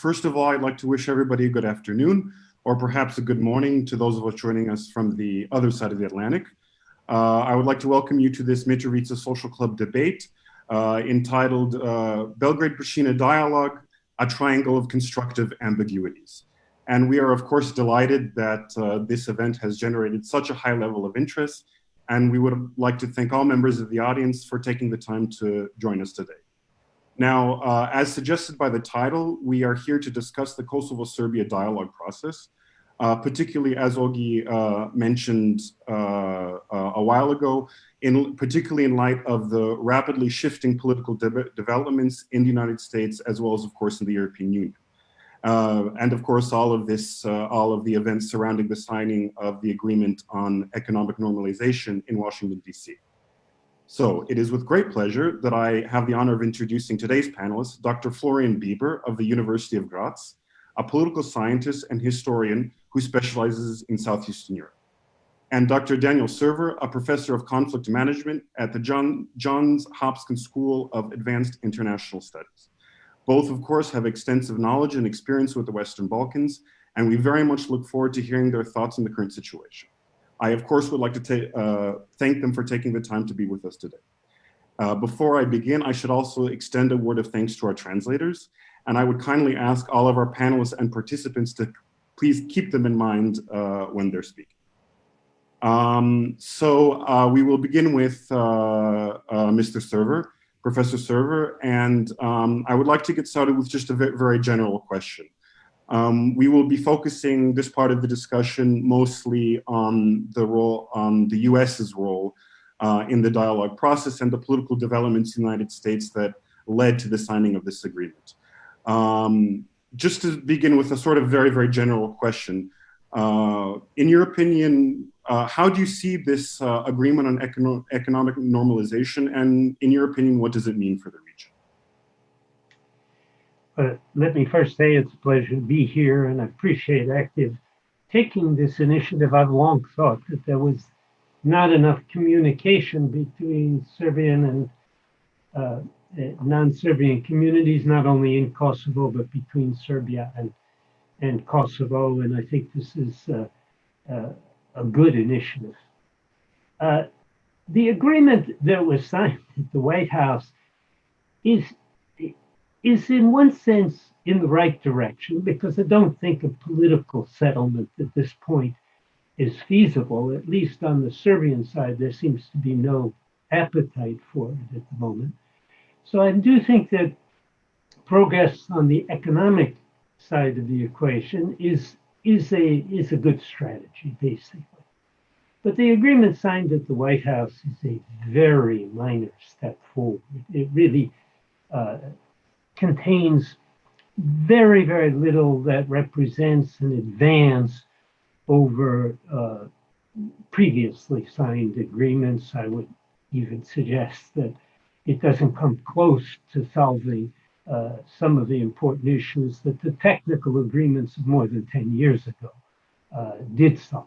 First of all, I'd like to wish everybody a good afternoon, or perhaps a good morning to those of us joining us from the other side of the Atlantic. I would like to welcome you to this Mitrovica Social Club debate entitled Belgrade-Pristina Dialogue, a Triangle of Constructive Ambiguities. And we are, of course, delighted that this event has generated such a high level of interest, and we would like to thank all members of the audience for taking the time to join us today. Now, as suggested by the title, we are here to discuss the Kosovo-Serbia dialogue process, particularly as Ogi mentioned a while ago, particularly in light of the rapidly shifting political developments in the United States, as well as, of course, in the European Union. And of course, all of the events surrounding the signing of the agreement on economic normalization in Washington, D.C. So it is with great pleasure that I have the honor of introducing today's panelist, Dr. Florian Bieber of the University of Graz, a political scientist and historian who specializes in Southeastern Europe, and Dr. Daniel Serwer, a professor of conflict management at the Johns Hopkins School of Advanced International Studies. Both, of course, have extensive knowledge and experience with the Western Balkans, and we very much look forward to hearing their thoughts on the current situation. I, of course, would like to thank them for taking the time to be with us today. Before I begin, I should also extend a word of thanks to our translators, and I would kindly ask all of our panelists and participants to please keep them in mind when they're speaking. We will begin with Mr. Serwer, Professor Serwer, and I would like to get started with just a very general question. We will be focusing this part of the discussion mostly on the US's role in the dialogue process and the political developments in the United States that led to the signing of this agreement. Just to begin with a sort of very general question, in your opinion, how do you see this agreement on economic normalization, and in your opinion, what does it mean for the region? Let me first say it's a pleasure to be here, and I appreciate AKTIV taking this initiative. I've long thought that there was not enough communication between Serbian and non-Serbian communities, not only in Kosovo, but between Serbia and Kosovo, and I think this is a good initiative. The agreement that was signed at the White House is in one sense in the right direction, because I don't think a political settlement at this point is feasible. At least on the Serbian side, there seems to be no appetite for it at the moment. So I do think that progress on the economic side of the equation is a good strategy, basically. But the agreement signed at the White House is a very minor step forward. It really contains very little that represents an advance over previously signed agreements. I would even suggest that it doesn't come close to solving some of the important issues that the technical agreements of more than 10 years ago did solve.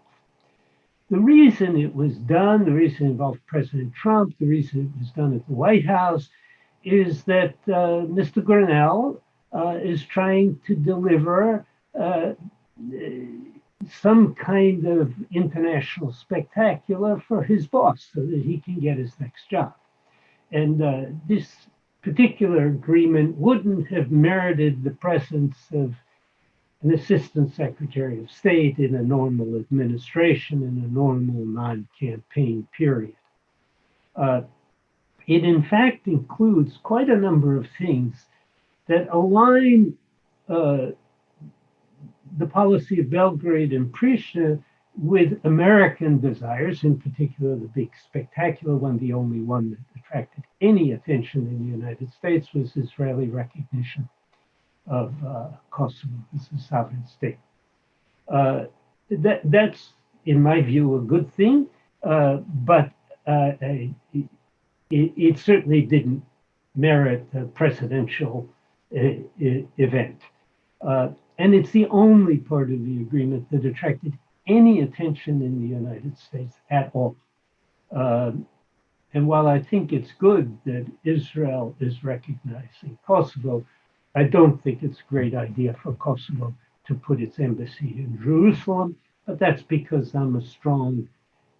The reason it was done, the reason it involved President Trump, the reason it was done at the White House is that Mr. Grenell is trying to deliver some kind of international spectacular for his boss so that he can get his next job. And this particular agreement wouldn't have merited the presence of an assistant secretary of state in a normal administration, in a normal non-campaign period. It in fact includes quite a number of things that align the policy of Belgrade and Pristina with American desires, in particular the big spectacular one, the only one that attracted any attention in the United States, was Israeli recognition of Kosovo as a sovereign state. That's, in my view, a good thing, but it certainly didn't merit a presidential event. And it's the only part of the agreement that attracted any attention in the United States at all. And while I think it's good that Israel is recognizing Kosovo, I don't think it's a great idea for Kosovo to put its embassy in Jerusalem, but that's because I'm a strong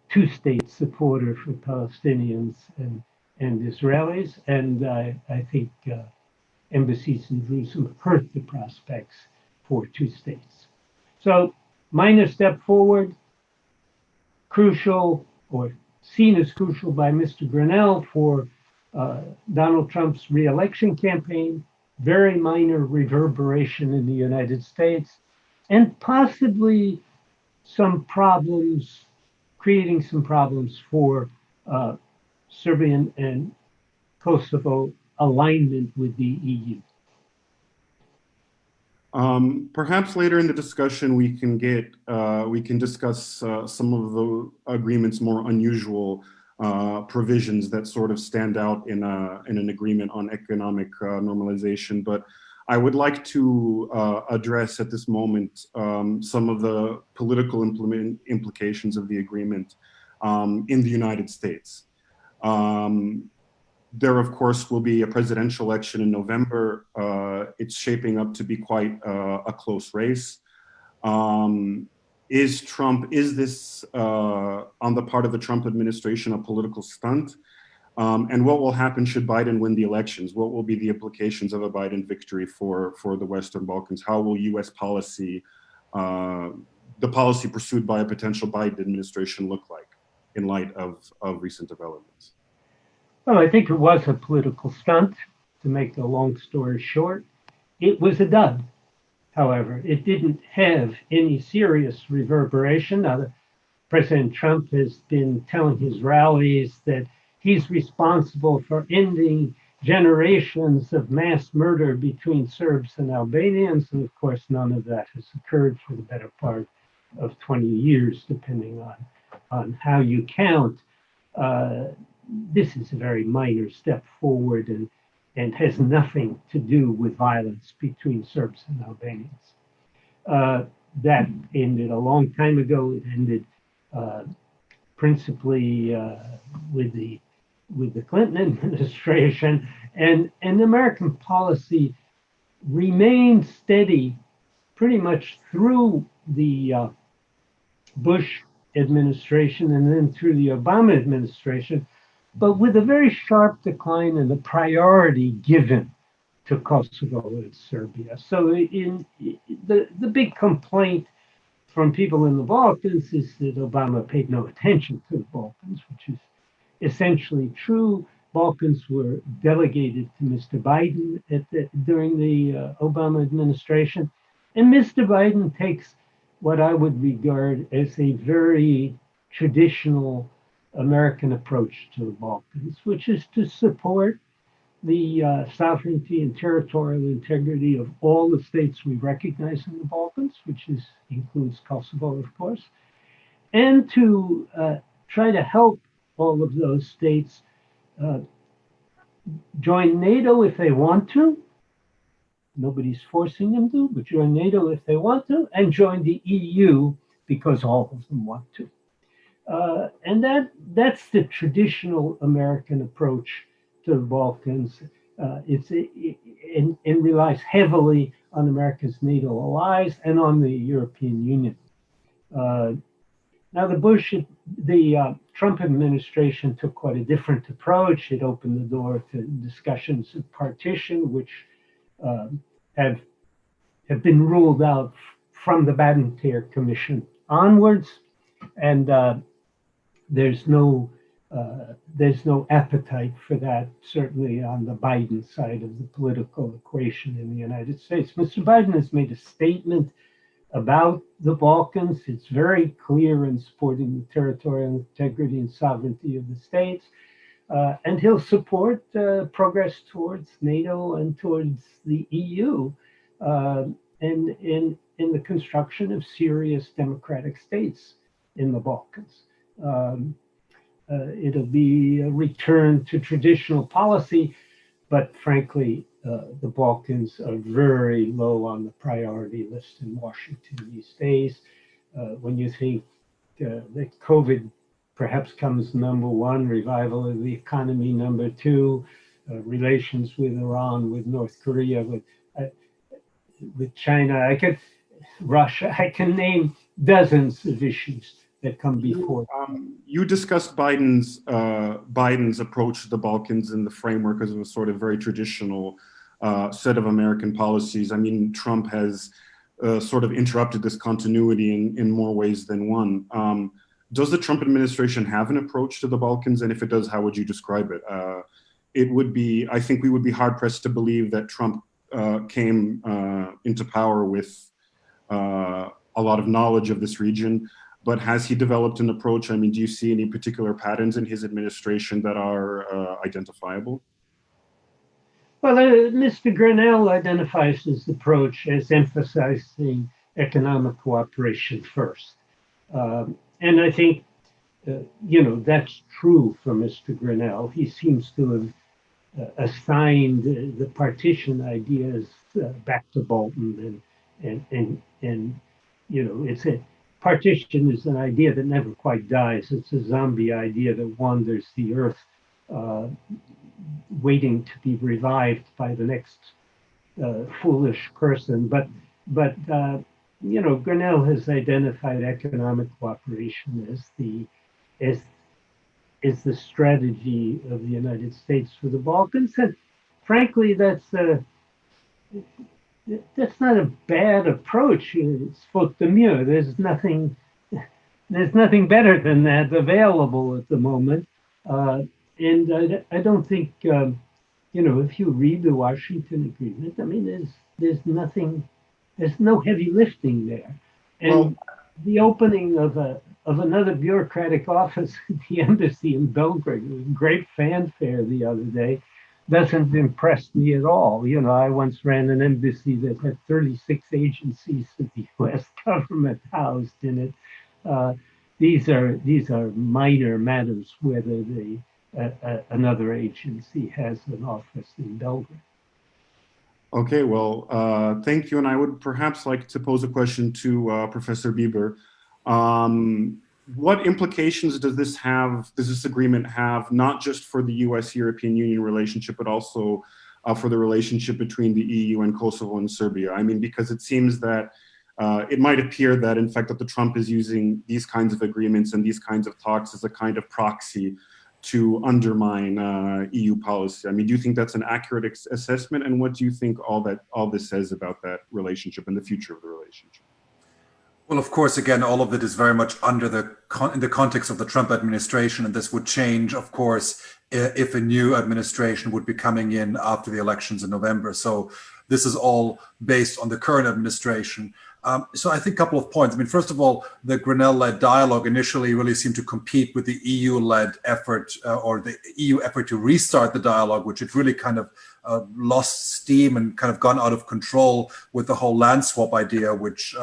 two-state supporter for Palestinians and Israelis, and I think embassies in Jerusalem hurt the prospects for two states. So, minor step forward, crucial or seen as crucial by Mr. Grinnell for Donald Trump's re-election campaign, very minor reverberation in the United States, and possibly some problems, creating some problems for Serbian and Kosovo alignment with the EU. Perhaps later in the discussion we can discuss some of the agreement's more unusual provisions that sort of stand out in an agreement on economic normalization. But I would like to address at this moment some of the political implications of the agreement in the United States. There, of course, will be a presidential election in November. It's shaping up to be quite a close race. Is this on the part of the Trump administration a political stunt? And what will happen should Biden win the elections? What will be the implications of a Biden victory for the Western Balkans? How will US policy, the policy pursued by a potential Biden administration look like in light of recent developments? Well, I think it was a political stunt, to make a long story short. It was a dud, however. It didn't have any serious reverberation. Now, President Trump has been telling his rallies that he's responsible for ending generations of mass murder between Serbs and Albanians. And of course, none of that has occurred for the better part of 20 years, depending on how you count. This is a very minor step forward and has nothing to do with violence between Serbs and Albanians. That ended a long time ago. It ended principally with the Clinton administration, and American policy remained steady pretty much through the Bush administration and then through the Obama administration, but with a very sharp decline in the priority given to Kosovo and Serbia. So in the big complaint from people in the Balkans is that Obama paid no attention to the Balkans, which is essentially true. Balkans were delegated to Mr. Biden during the Obama administration. And Mr. Biden takes what I would regard as a very traditional American approach to the Balkans, which is to support the sovereignty and territorial integrity of all the states we recognize in the Balkans, which includes Kosovo, of course, and to try to help all of those states join NATO if they want to. Nobody's forcing them to, but join NATO if they want to, and join the EU because all of them want to. And that's the traditional American approach to the Balkans. It relies heavily on America's NATO allies and on the European Union. Now, the Trump administration took quite a different approach. It opened the door to discussions of partition, which have been ruled out from the Badinter Commission onwards, and there's no appetite for that, certainly on the Biden side of the political equation in the United States. Mr. Biden has made a statement about the Balkans. It's very clear in supporting the territorial integrity and sovereignty of the states. And he'll support progress towards NATO and towards the EU and in the construction of serious democratic states in the Balkans. It'll be a return to traditional policy, but frankly, the Balkans are very low on the priority list in Washington these days. When you think that COVID perhaps comes number one, revival of the economy number two, relations with Iran, with North Korea, with with China, Russia, I can name dozens of issues that come before. You discussed Biden's approach to the Balkans in the framework as a sort of very traditional set of American policies. I mean, Trump has sort of interrupted this continuity in more ways than one. Does the Trump administration have an approach to the Balkans? And if it does, how would you describe it? I think we would be hard pressed to believe that Trump came into power with a lot of knowledge of this region, but has he developed an approach? I mean, do you see any particular patterns in his administration that are identifiable? Well, Mr. Grinnell identifies his approach as emphasizing economic cooperation first. And I think, that's true for Mr. Grinnell. He seems to have assigned the partition ideas back to Bolton, and it's partition is an idea that never quite dies. It's a zombie idea that wanders the earth, waiting to be revived by the next foolish person. But Grinnell has identified economic cooperation as the strategy of the United States for the Balkans, and frankly, that's not a bad approach. It's faute de mieux. There's nothing better than that available at the moment. And I don't think, if you read the Washington Agreement, I mean, there's no heavy lifting there. And the opening of another bureaucratic office at the embassy in Belgrade, with great fanfare the other day, doesn't impress me at all. I once ran an embassy that had 36 agencies of the U.S. government housed in it. These are minor matters whether another agency has an office in Belgrade. Okay, well, thank you. And I would perhaps like to pose a question to Professor Bieber. What implications does this agreement have, not just for the US-European Union relationship, but also for the relationship between the EU and Kosovo and Serbia? I mean, because it seems that it might appear that, in fact, that Trump is using these kinds of agreements and these kinds of talks as a kind of proxy to undermine EU policy. I mean, do you think that's an accurate assessment? And what do you think all this says about that relationship and the future of the relationship? Well, of course, again, all of it is very much in the context of the Trump administration, and this would change, of course, if a new administration would be coming in after the elections in November. So this is all based on the current administration. So I think a couple of points. I mean, first of all, the Grinnell-led dialogue initially really seemed to compete with the EU-led effort or the EU effort to restart the dialogue, which had really kind of lost steam and kind of gone out of control with the whole land swap idea, which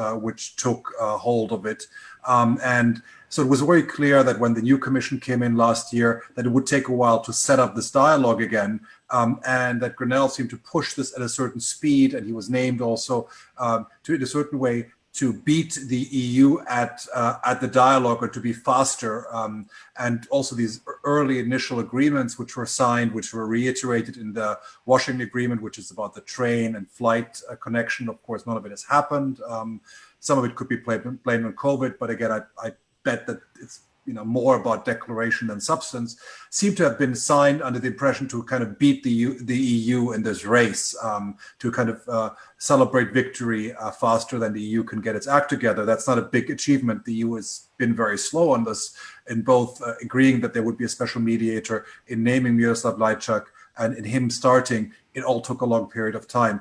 took hold of it. And so it was very clear that when the new commission came in last year, that it would take a while to set up this dialogue again, and that Grinnell seemed to push this at a certain speed, and he was named also to in a certain way to beat the EU at the dialogue, or to be faster. And also these early initial agreements which were signed, which were reiterated in the Washington Agreement, which is about the train and flight connection. Of course, none of it has happened. Some of it could be blamed on COVID, but again, I bet that it's more about declaration than substance, seem to have been signed under the impression to kind of beat the EU in this race, to kind of celebrate victory faster than the EU can get its act together. That's not a big achievement. The EU has been very slow on this, in both agreeing that there would be a special mediator, in naming Miroslav Lajčák, and in him starting. It all took a long period of time.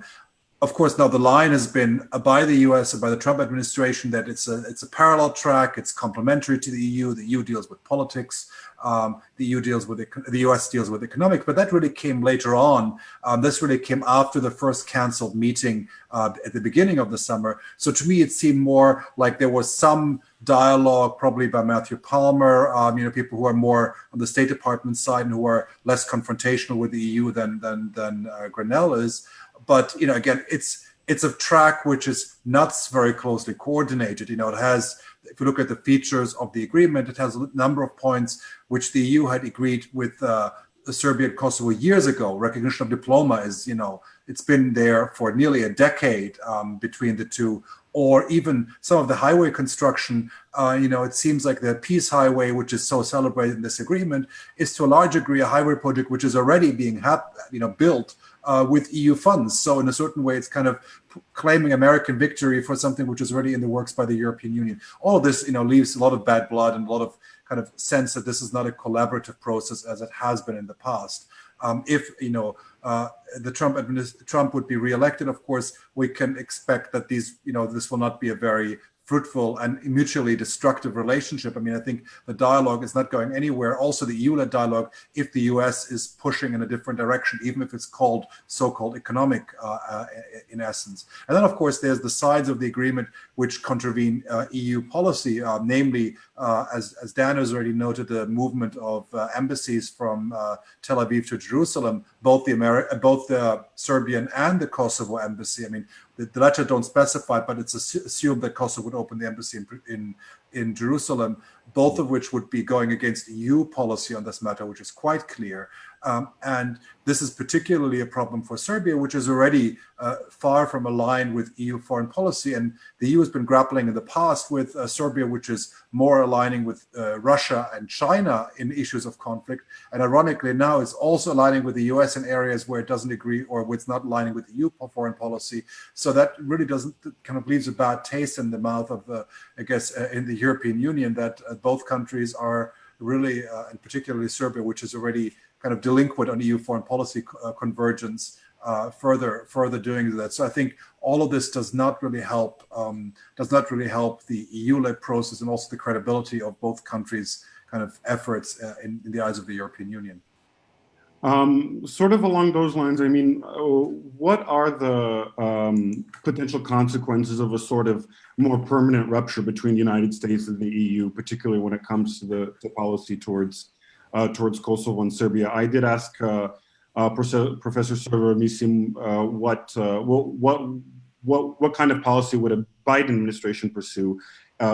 Of course, now the line has been by the US and by the Trump administration that it's a parallel track. It's complementary to the EU. The EU deals with politics. The US deals with economics. But that really came later on. This really came after the first canceled meeting at the beginning of the summer. So to me, it seemed more like there was some dialogue, probably by Matthew Palmer, people who are more on the State Department side and who are less confrontational with the EU than Grinnell is. But again, it's a track which is not very closely coordinated. It has, if you look at the features of the agreement, it has a number of points which the EU had agreed with Serbia and Kosovo years ago. Recognition of diploma is it's been there for nearly a decade between the two. Or even some of the highway construction, it seems like the Peace Highway, which is so celebrated in this agreement, is to a large degree a highway project which is already being built with EU funds. So in a certain way, it's kind of claiming American victory for something which is already in the works by the European Union. All of this, leaves a lot of bad blood and a lot of kind of sense that this is not a collaborative process as it has been in the past. If Trump would be reelected, of course, we can expect that this will not be a very fruitful and mutually destructive relationship. I mean, I think the dialogue is not going anywhere. Also, the EU-led dialogue, if the US is pushing in a different direction, even if it's called so-called economic in essence. And then, of course, there's the sides of the agreement which contravene EU policy, namely, as Dan has already noted, the movement of embassies from Tel Aviv to Jerusalem, both the Serbian and the Kosovo embassy. I mean, the latter don't specify, but it's assumed that Kosovo would open the embassy in Jerusalem, both of which would be going against EU policy on this matter, which is quite clear. And this is particularly a problem for Serbia, which is already far from aligned with EU foreign policy. And the EU has been grappling in the past with Serbia, which is more aligning with Russia and China in issues of conflict. And ironically now it's also aligning with the US in areas where it doesn't agree or where it's not aligning with EU foreign policy. So that really kind of leaves a bad taste in the mouth of, in the European Union, that both countries are really, and particularly Serbia, which is already kind of delinquent on EU foreign policy convergence, further doing that. So I think all of this does not really help the EU-led process and also the credibility of both countries' kind of efforts in the eyes of the European Union. Sort of along those lines, I mean, what are the potential consequences of a sort of more permanent rupture between the United States and the EU, particularly when it comes to the policy towards Kosovo and Serbia? I did ask Professor Serwer what kind of policy would a Biden administration pursue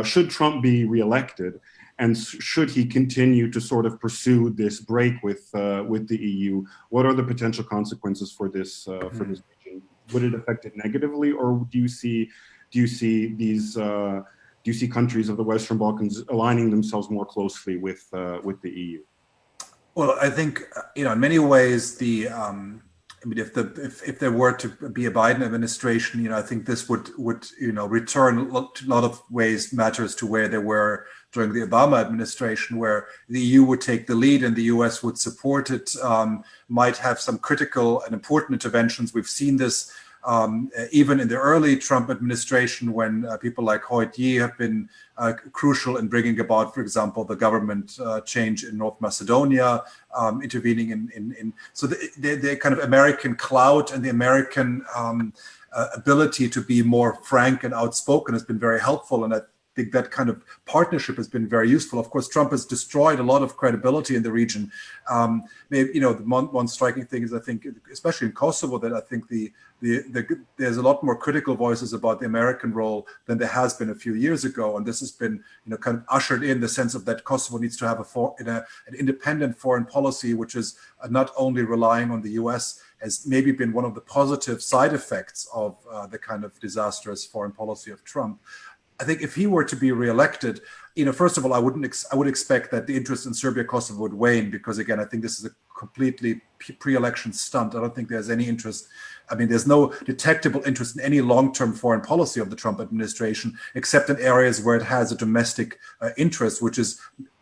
should Trump be reelected, and should he continue to sort of pursue this break with the EU? What are the potential consequences for this region? Would it affect it negatively, or do you see countries of the Western Balkans aligning themselves more closely with the EU? Well, I think in many ways if there were to be a Biden administration, I think this would return a lot of ways matters to where they were during the Obama administration, where the EU would take the lead and the US would support it, might have some critical and important interventions. We've seen this even in the early Trump administration, when people like Gogić have been crucial in bringing about, for example, the government change in North Macedonia, intervening so the kind of American clout and the American ability to be more frank and outspoken has been very helpful. And I think that kind of partnership has been very useful. Of course, Trump has destroyed a lot of credibility in the region. Maybe the one striking thing is, I think, especially in Kosovo, that I think there's a lot more critical voices about the American role than there has been a few years ago, and this has been kind of ushered in the sense of that Kosovo needs to have an independent foreign policy, which is not only relying on the US, has maybe been one of the positive side effects of the kind of disastrous foreign policy of Trump. I think if he were to be reelected, first of all, I would expect that the interest in Serbia, Kosovo would wane, because again, I think this is a completely pre-election stunt. I don't think there's any interest. I mean, there's no detectable interest in any long-term foreign policy of the Trump administration, except in areas where it has a domestic interest, which is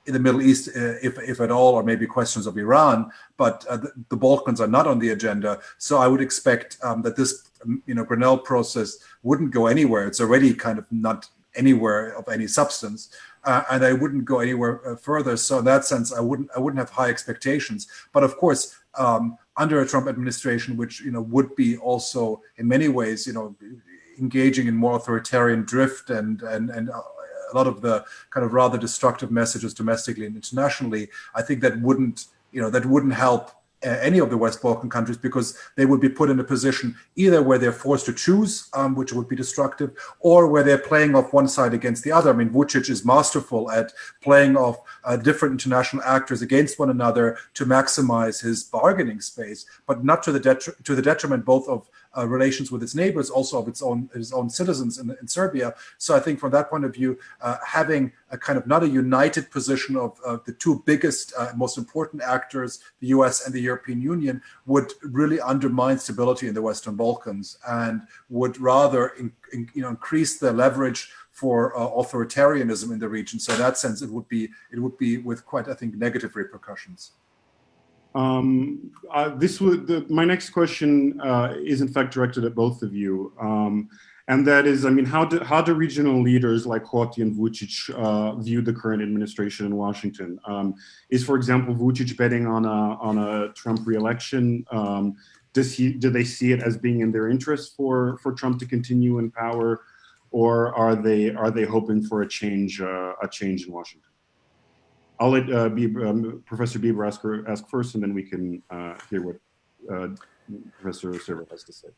in the Middle East, if at all, or maybe questions of Iran. But the Balkans are not on the agenda. So I would expect that this, Grenell process wouldn't go anywhere. It's already kind of not anywhere of any substance, and I wouldn't go anywhere further. So in that sense, I wouldn't have high expectations. But of course, under a Trump administration, which would be also in many ways engaging in more authoritarian drift and a lot of the kind of rather destructive messages domestically and internationally, I think that wouldn't help any of the West Balkan countries, because they would be put in a position either where they're forced to choose, which would be destructive, or where they're playing off one side against the other. I mean, Vučić is masterful at playing off different international actors against one another to maximize his bargaining space, but not to the detriment both of relations with its neighbors, also of its own citizens in Serbia. So I think from that point of view, having a kind of not a united position of the two biggest, most important actors, the US and the European Union, would really undermine stability in the Western Balkans and would rather increase the leverage for authoritarianism in the region. So in that sense, it would be with quite, I think, negative repercussions. My next question is in fact directed at both of you, and that is, I mean, how do regional leaders like Hoti and Vučić view the current administration in Washington? Is, for example, Vučić betting on a Trump re-election? Do they see it as being in their interest for Trump to continue in power, or are they hoping for a change in Washington? I'll let Professor Bieber ask first, and then we can hear what Professor Serwer has to say.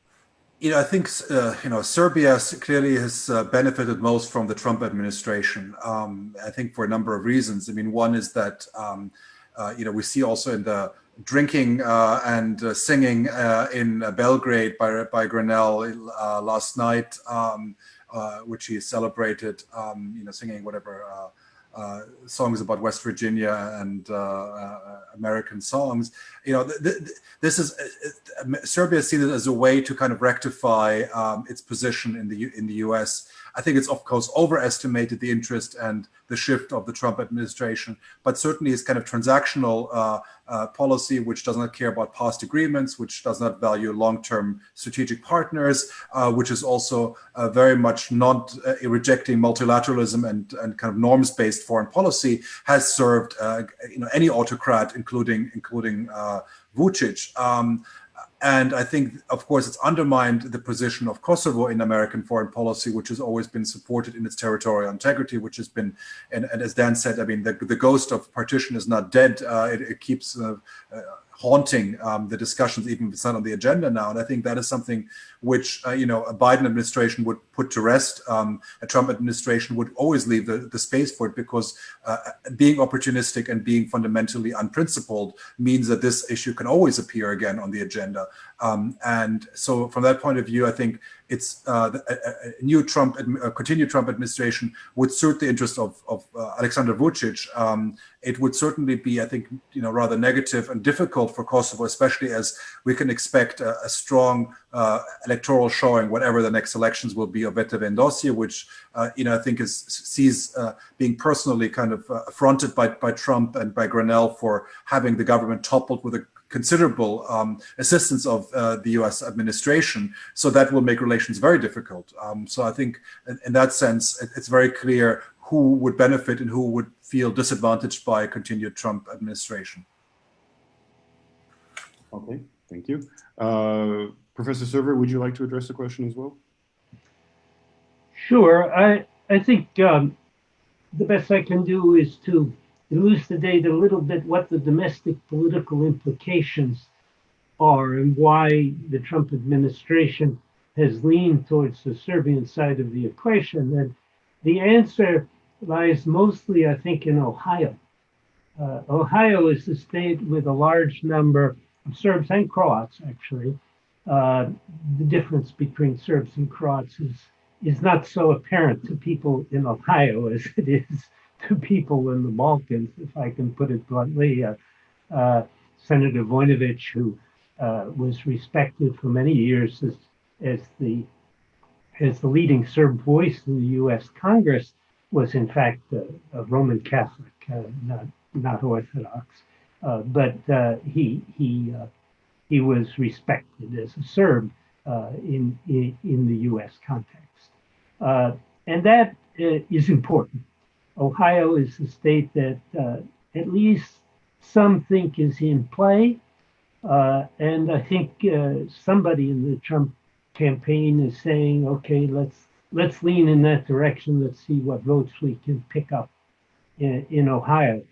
I think Serbia clearly has benefited most from the Trump administration. I think for a number of reasons. I mean, one is that we see also in the drinking and singing in Belgrade by Grenell last night, which he celebrated, singing whatever songs about West Virginia and American songs. This is Serbia has seen it as a way to kind of rectify its position in the U.S. I think it's of course overestimated the interest and the shift of the Trump administration, but certainly his kind of transactional policy, which does not care about past agreements, which does not value long-term strategic partners, which is also very much not rejecting multilateralism and kind of norms-based foreign policy, has served any autocrat, including Vučić. And I think, of course, it's undermined the position of Kosovo in American foreign policy, which has always been supported in its territorial integrity, which has been, and as Dan said, I mean, the ghost of partition is not dead. It keeps haunting the discussions, even if it's not on the agenda now. And I think that is something which, a Biden administration would put to rest. A Trump administration would always leave the space for it, because being opportunistic and being fundamentally unprincipled means that this issue can always appear again on the agenda. And so from that point of view, I think it's a new continued Trump administration would suit the interest of Aleksandar Vučić. It would certainly be, I think, rather negative and difficult for Kosovo, especially as we can expect a strong electoral showing, whatever the next elections will be, of Vete Vendosje, which I think sees being personally kind of affronted by Trump and by Grenell for having the government toppled with a considerable assistance of the U.S. administration. So that will make relations very difficult. So I think in that sense, it's very clear who would benefit and who would feel disadvantaged by a continued Trump administration. Okay, thank you. Professor Serwer, would you like to address the question as well? Sure. I think the best I can do is to elucidate a little bit what the domestic political implications are and why the Trump administration has leaned towards the Serbian side of the equation. And the answer lies mostly, I think, in Ohio. Ohio is the state with a large number of Serbs and Croats, actually. The difference between Serbs and Croats is not so apparent to people in Ohio as it is to people in the Balkans, if I can put it bluntly. Senator Vojinović, who was respected for many years as the leading Serb voice in the U.S. Congress, was in fact a Roman Catholic, not Orthodox, but he was respected as a Serb in the U.S. context, and that is important. Ohio is a state that at least some think is in play, and I think somebody in the Trump campaign is saying, okay, let's lean in that direction. Let's see what votes we can pick up in Ohio.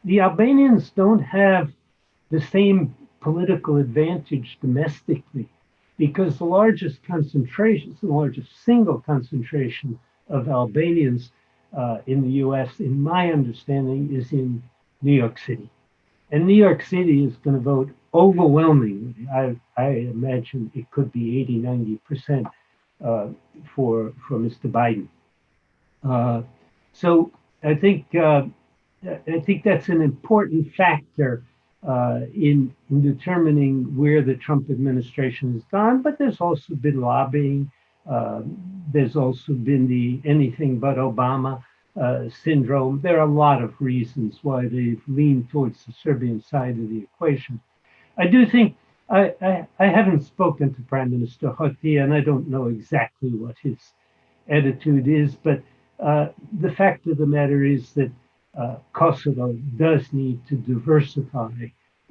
The Albanians don't have the same political advantage domestically, because the largest single concentration of Albanians in the U.S., in my understanding, is in New York City. And New York City is going to vote overwhelmingly, I imagine it could be 80–90% for Mr. Biden. So I think that's an important factor in determining where the Trump administration has gone. But there's also been lobbying. There's also been the anything but Obama syndrome. There are a lot of reasons why they've leaned towards the Serbian side of the equation. I do think I haven't spoken to Prime Minister Hoti, and I don't know exactly what his attitude is, but the fact of the matter is that Kosovo does need to diversify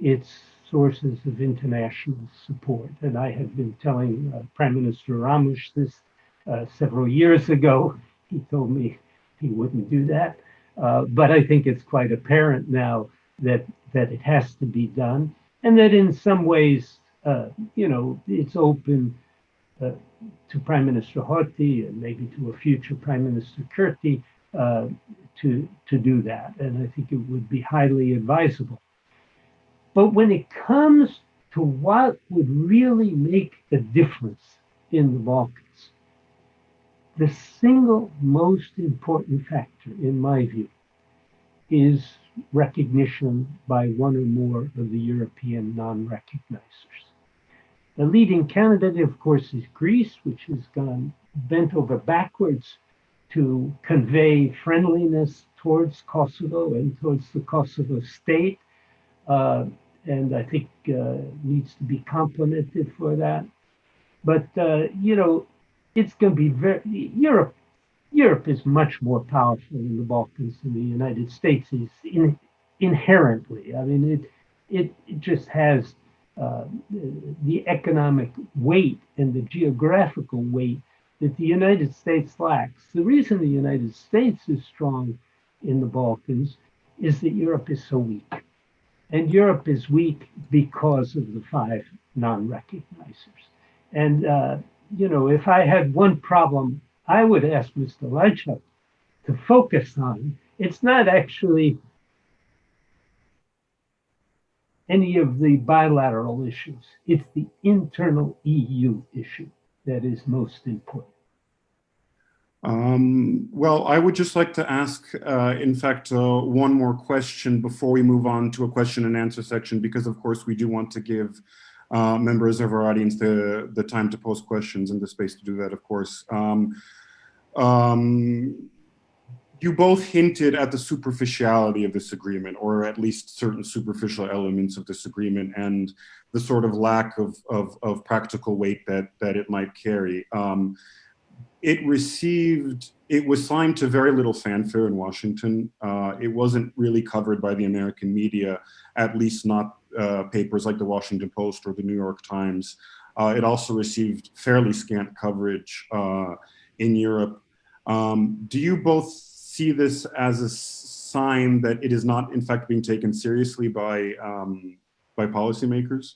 its sources of international support. And I have been telling Prime Minister Ramush this several years ago. He told me he wouldn't do that. But I think it's quite apparent now that it has to be done, and that in some ways, it's open to Prime Minister Hoti and maybe to a future Prime Minister Kurti to do that. And I think it would be highly advisable. But when it comes to what would really make a difference in the Balkans, the single most important factor, in my view, is recognition by one or more of the European non-recognizers. The leading candidate, of course, is Greece, which has gone bent over backwards to convey friendliness towards Kosovo and towards the Kosovo state, and I think needs to be complimented for that. But it's going to be Europe is much more powerful in the Balkans than the United States is inherently. I mean, it just has the economic weight and the geographical weight that the United States lacks. The reason the United States is strong in the Balkans is that Europe is so weak. And Europe is weak because of the 5 non-recognizers. And, if I had one problem, I would ask Mr. Lajčák to focus on, it's not actually any of the bilateral issues. It's the internal EU issue that is most important. Well, I would just like to ask, in fact, one more question before we move on to a question and answer section, because of course we do want to give members of our audience the time to post questions and the space to do that, of course. You both hinted at the superficiality of this agreement, or at least certain superficial elements of this agreement, and the sort of lack of practical weight that it might carry. It was signed to very little fanfare in Washington. It wasn't really covered by the American media, at least not papers like the Washington Post or the New York Times. It also received fairly scant coverage in Europe. Do you both see this as a sign that it is not, in fact, being taken seriously by policymakers?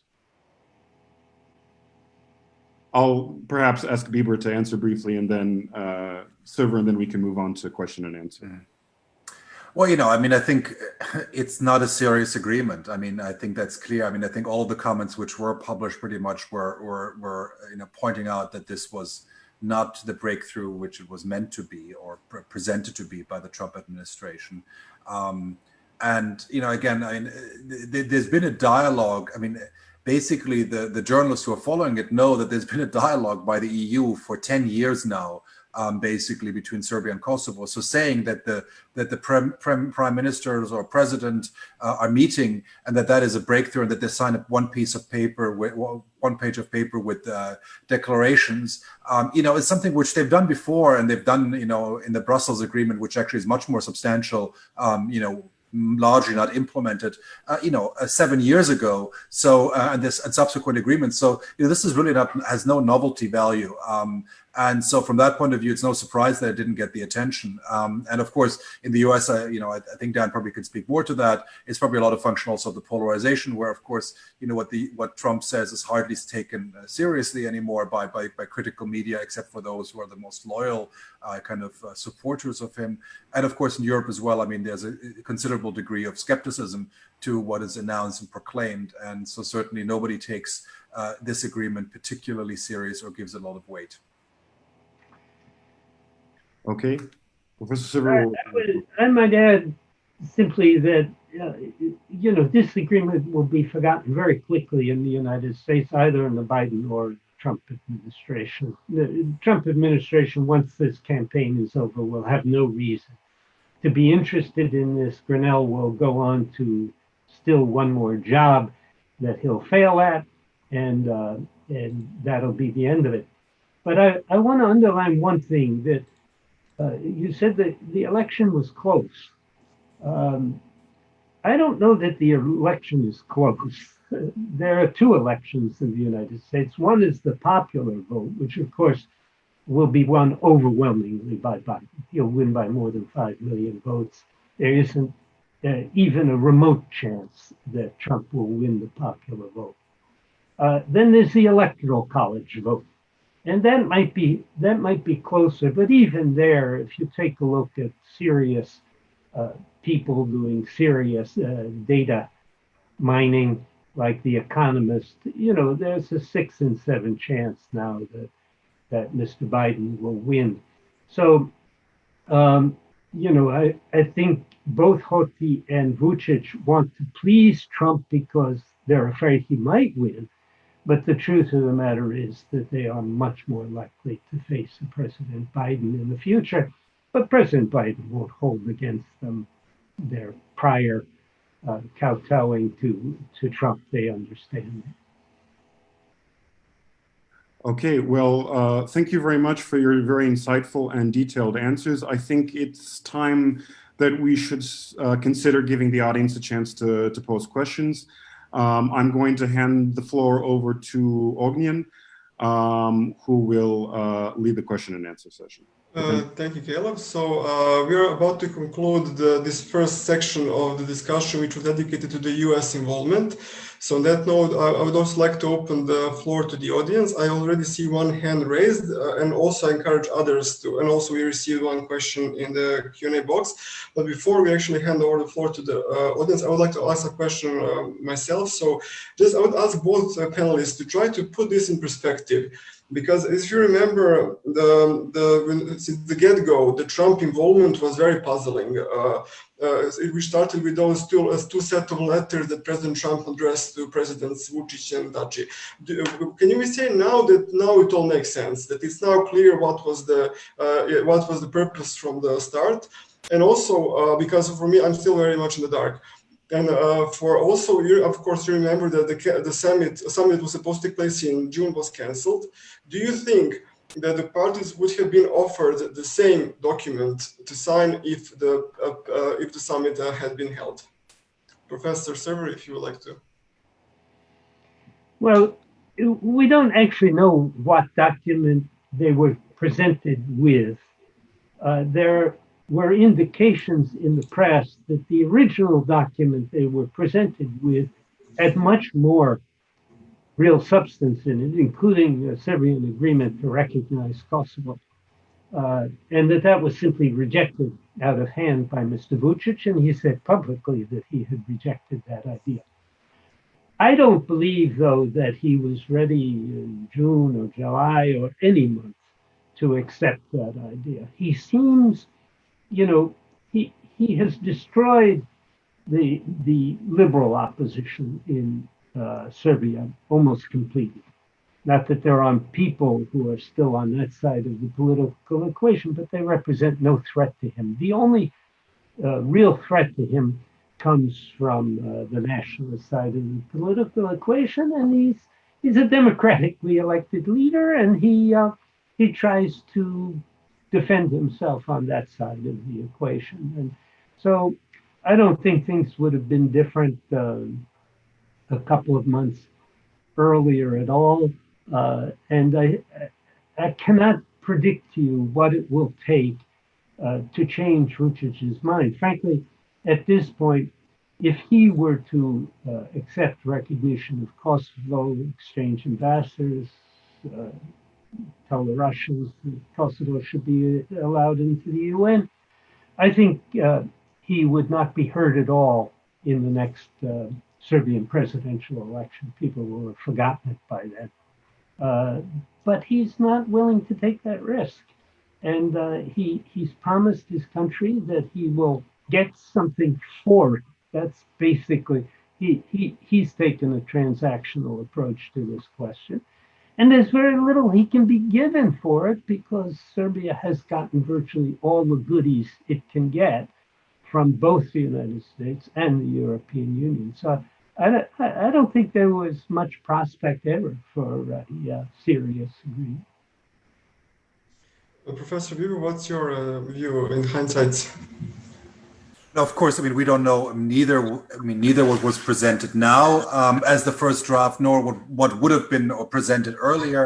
I'll perhaps ask Bieber to answer briefly, and then Serwer, and then we can move on to question and answer. Well, I mean, I think it's not a serious agreement. I mean, I think that's clear. I mean, I think all the comments which were published pretty much were pointing out that this was not the breakthrough which it was meant to be or presented to be by the Trump administration. And, again, I mean, there's been a dialogue. I mean, basically, the journalists who are following it know that there's been a dialogue by the EU for 10 years now, basically between Serbia and Kosovo. So saying that the prime ministers or president are meeting, and that is a breakthrough, and that they sign up one page of paper with declarations, is something which they've done before, and they've done, in the Brussels agreement, which actually is much more substantial, largely not implemented, 7 years ago. So and subsequent agreements. So this is really has no novelty value. And so from that point of view, it's no surprise that it didn't get the attention. And of course, in the US, I think Dan probably could speak more to that. It's probably a lot of function also of the polarization, where of course, what Trump says is hardly taken seriously anymore by critical media, except for those who are the most loyal supporters of him. And of course, in Europe as well, I mean, there's a considerable degree of skepticism to what is announced and proclaimed. And so certainly nobody takes this agreement particularly serious or gives it a lot of weight. Okay. Professor Serwer. I might add simply that, this agreement will be forgotten very quickly in the United States, either in the Biden or Trump administration. The Trump administration, once this campaign is over, will have no reason to be interested in this. Grinnell will go on to still one more job that he'll fail at, and that'll be the end of it. But I want to underline one thing, that you said that the election was close. I don't know that the election is close. There are two elections in the United States. One is the popular vote, which of course will be won overwhelmingly by Biden. He'll win by more than 5 million votes. There isn't even a remote chance that Trump will win the popular vote. Then there's the electoral college vote. And that might be closer, but even there, if you take a look at serious people doing serious data mining, like The Economist, there's a 6 in 7 chance now that Mr. Biden will win. So, I think both Hoti and Vučić want to please Trump because they're afraid he might win. But the truth of the matter is that they are much more likely to face President Biden in the future. But President Biden won't hold against them their prior kowtowing to Trump. They understand it. Okay, well, thank you very much for your very insightful and detailed answers. I think it's time that we should consider giving the audience a chance to pose questions. I'm going to hand the floor over to Ognjen, who will lead the question and answer session. Thank you, Caleb. So we are about to conclude this first section of the discussion, which was dedicated to the US involvement. So on that note, I would also like to open the floor to the audience. I already see one hand raised, and also encourage others to, and also we received one question in the Q&A box. But before we actually hand over the floor to the audience, I would like to ask a question myself. So just I would ask both panelists to try to put this in perspective. Because if you remember, since the get-go, the Trump involvement was very puzzling. We started with those two set of letters that President Trump addressed to Presidents Vučić and Dačić. Can you say now that it all makes sense? That it's now clear what was the purpose from the start, and also because for me, I'm still very much in the dark. And for also, of course, you remember that the summit was supposed to take place in June was cancelled. Do you think that the parties would have been offered the same document to sign if the summit had been held? Professor Serwer, if you would like to. Well, we don't actually know what document they were presented with. There were indications in the press that the original document they were presented with had much more real substance in it, including a Serbian agreement to recognize Kosovo, and that was simply rejected out of hand by Mr. Vučić, and he said publicly that he had rejected that idea. I don't believe, though, that he was ready in June or July or any month to accept that idea. He seems, he has destroyed the liberal opposition in Serbia almost completely. Not that there aren't people who are still on that side of the political equation, but they represent no threat to him. The only real threat to him comes from the nationalist side of the political equation, and he's a democratically elected leader, and he tries to defend himself on that side of the equation. And so I don't think things would have been different a couple of months earlier at all. And I cannot predict to you what it will take to change Vučić's mind. Frankly, at this point, if he were to accept recognition of Kosovo, exchange ambassadors, tell the Russians that Kosovo should be allowed into the UN, I think he would not be heard at all in the next Serbian presidential election. People will have forgotten it by then. But he's not willing to take that risk. And he's promised his country that he will get something for it. That's basically, he's taken a transactional approach to this question. And there's very little he can be given for it because Serbia has gotten virtually all the goodies it can get from both the United States and the European Union. So I don't think there was much prospect ever for a serious agreement. Professor Bieber, what's your view in hindsight? No, of course, I mean, we don't know neither what was presented now as the first draft, nor what would have been presented earlier.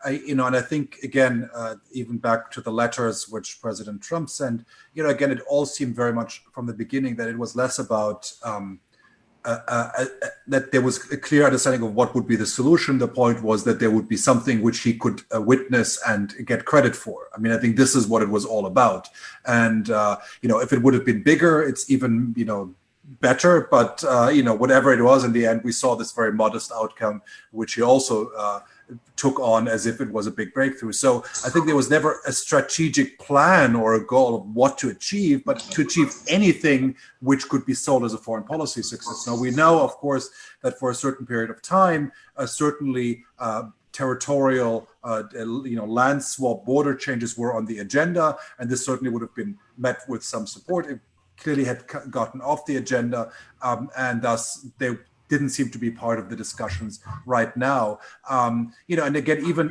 And I think, again, even back to the letters which President Trump sent, again, it all seemed very much from the beginning that it was less about that there was a clear understanding of what would be the solution. The point was that there would be something which he could witness and get credit for. I mean, I think this is what it was all about. And, if it would have been bigger, it's even, better. But, whatever it was in the end, we saw this very modest outcome, which he also took on as if it was a big breakthrough. So I think there was never a strategic plan or a goal of what to achieve, but to achieve anything which could be sold as a foreign policy success. Now, we know, of course, that for a certain period of time, certainly territorial, land swap border changes were on the agenda, and this certainly would have been met with some support. It clearly had gotten off the agenda, and thus they didn't seem to be part of the discussions right now. And again, even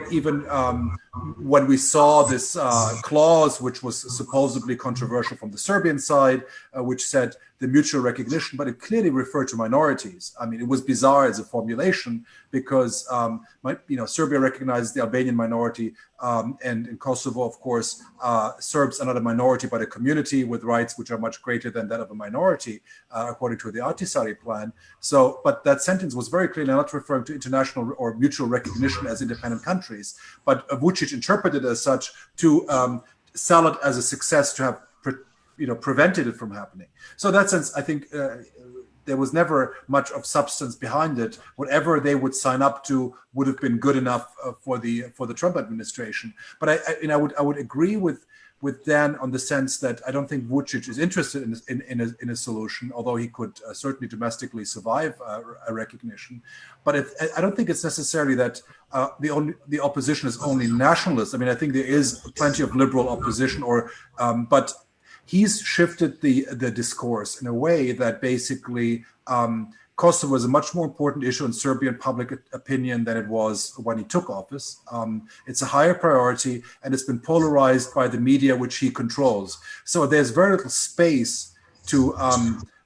when we saw this clause, which was supposedly controversial from the Serbian side, which said the mutual recognition, but it clearly referred to minorities. I mean, it was bizarre as a formulation because, Serbia recognizes the Albanian minority, and in Kosovo, of course, Serbs are not a minority, but a community with rights which are much greater than that of a minority, according to the Ahtisaari plan. So, but that sentence was very clearly not referring to international or mutual recognition as independent countries, but Vučić interpreted it as such to sell it as a success to have prevented it from happening. So in that sense, I think there was never much of substance behind it. Whatever they would sign up to would have been good enough for the Trump administration. But I would agree with Dan on the sense that I don't think Vučić is interested in a solution, although he could certainly domestically survive a recognition. But I don't think it's necessarily that the opposition is only nationalist. I mean, I think there is plenty of liberal opposition, but he's shifted the discourse in a way that basically Kosovo is a much more important issue in Serbian public opinion than it was when he took office. It's a higher priority, and it's been polarized by the media, which he controls. So there's very little space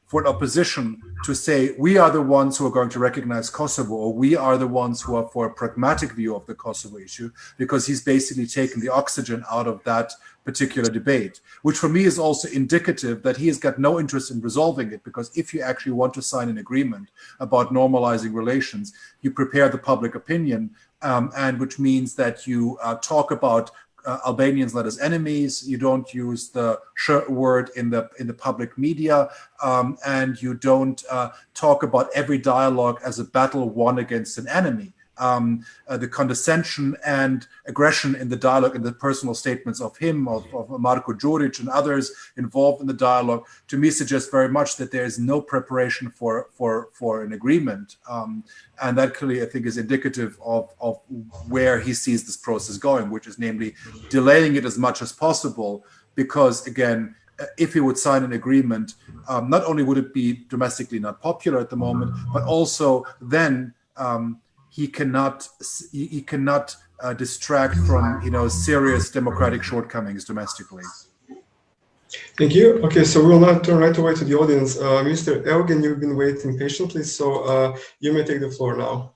for an opposition to say, we are the ones who are going to recognize Kosovo, or we are the ones who are for a pragmatic view of the Kosovo issue, because he's basically taken the oxygen out of that particular debate, which for me is also indicative that he has got no interest in resolving it, because if you actually want to sign an agreement about normalizing relations, you prepare the public opinion, and which means that you talk about Albanians not as enemies, you don't use the sh word in the public media, and you don't talk about every dialogue as a battle won against an enemy. The condescension and aggression in the dialogue, in the personal statements of him, of Marko Đurić and others involved in the dialogue, to me suggests very much that there is no preparation for an agreement. And that clearly, I think, is indicative of where he sees this process going, which is namely delaying it as much as possible, because, again, if he would sign an agreement, not only would it be domestically not popular at the moment, but also then he cannot distract from serious democratic shortcomings domestically. Thank you. Okay, so we'll now turn right away to the audience. Mr. Ognjen, you've been waiting patiently, so you may take the floor now.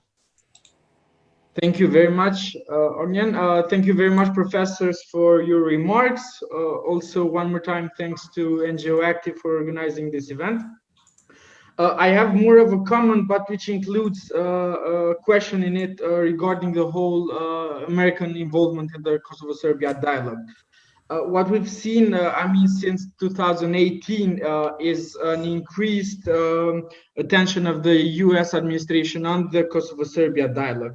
Thank you very much, Ognjen. Thank you very much, professors, for your remarks. Also, one more time, thanks to NGO AKTIV for organizing this event. I have more of a comment, but which includes a question in it regarding the whole American involvement in the Kosovo-Serbia dialogue. What we've seen, since 2018, is an increased attention of the US administration on the Kosovo-Serbia dialogue.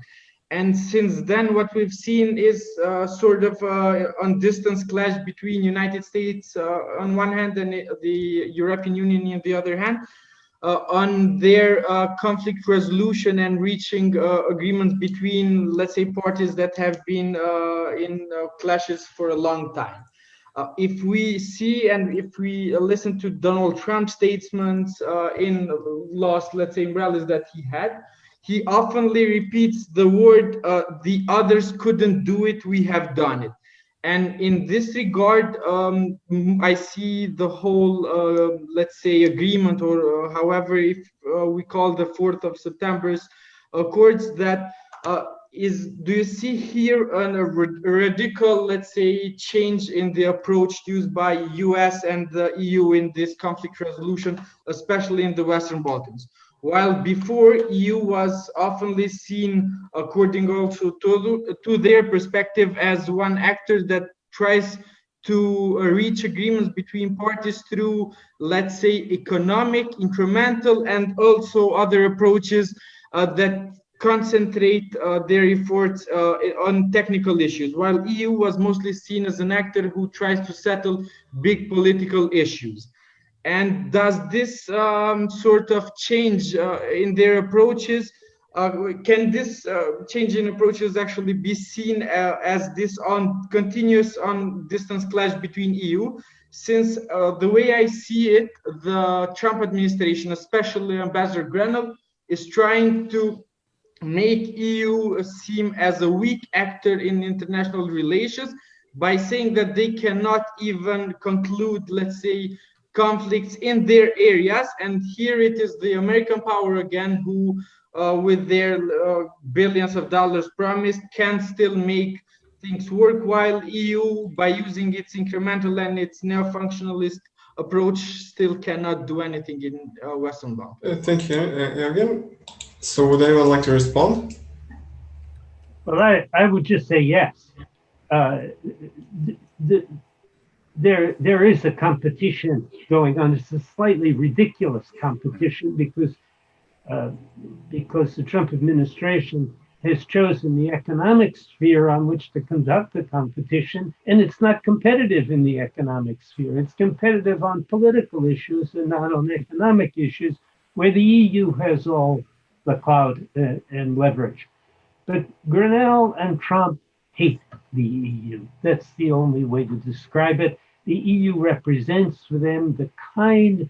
And since then, what we've seen is sort of a distance clash between United States on one hand and the European Union on the other hand, on their conflict resolution and reaching agreements between, let's say, parties that have been in clashes for a long time. If we see and if we listen to Donald Trump's statements in last, let's say, rallies that he oftenly repeats the word, the others couldn't do it, we have done it. And in this regard, I see the whole, let's say, agreement, or however, if we call the 4th of September's accords, that do you see here a radical, let's say, change in the approach used by US and the EU in this conflict resolution, especially in the Western Balkans? While before, EU was oftenly seen, according also to their perspective, as one actor that tries to reach agreements between parties through, let's say, economic, incremental, and also other approaches that concentrate their efforts on technical issues, while EU was mostly seen as an actor who tries to settle big political issues. And does this sort of change in their approaches, can this change in approaches actually be seen as this continuous distance clash between EU? Since the way I see it, the Trump administration, especially Ambassador Grenell, is trying to make EU seem as a weak actor in international relations by saying that they cannot even conclude, let's say, conflicts in their areas. And here it is the American power again who, with their billions of dollars promised, can still make things work, while EU, by using its incremental and its neo-functionalist approach, still cannot do anything in Western Balkans. Thank you, Jürgen. So would anyone like to respond? Well, I would just say yes. There is a competition going on. It's a slightly ridiculous competition because the Trump administration has chosen the economic sphere on which to conduct the competition, and it's not competitive in the economic sphere. It's competitive on political issues and not on economic issues, where the EU has all the clout and leverage. But Grenell and Trump hate the EU. That's the only way to describe it. The EU represents for them the kind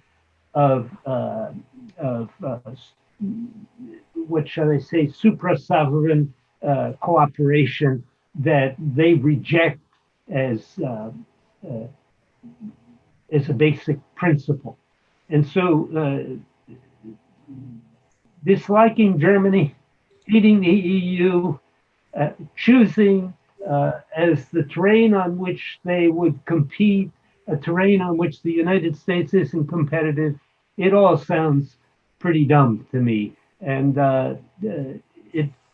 of what shall I say, supra-sovereign cooperation that they reject as a basic principle. And so disliking Germany, hating the EU, choosing as the terrain on which they would compete, a terrain on which the United States isn't competitive, it all sounds pretty dumb to me. And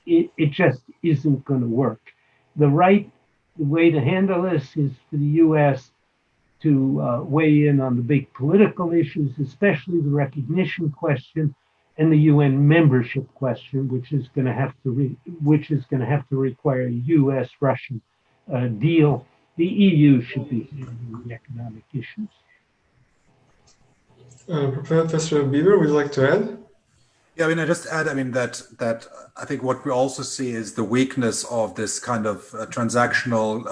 it just isn't going to work. The right way to handle this is for the US to weigh in on the big political issues, especially the recognition question and the UN membership question, which is going to have to require a US-Russian deal. The EU should be handling the economic issues. Professor Bieber, would you like to add? Yeah, I just add, that I think what we also see is the weakness of this kind of transactional,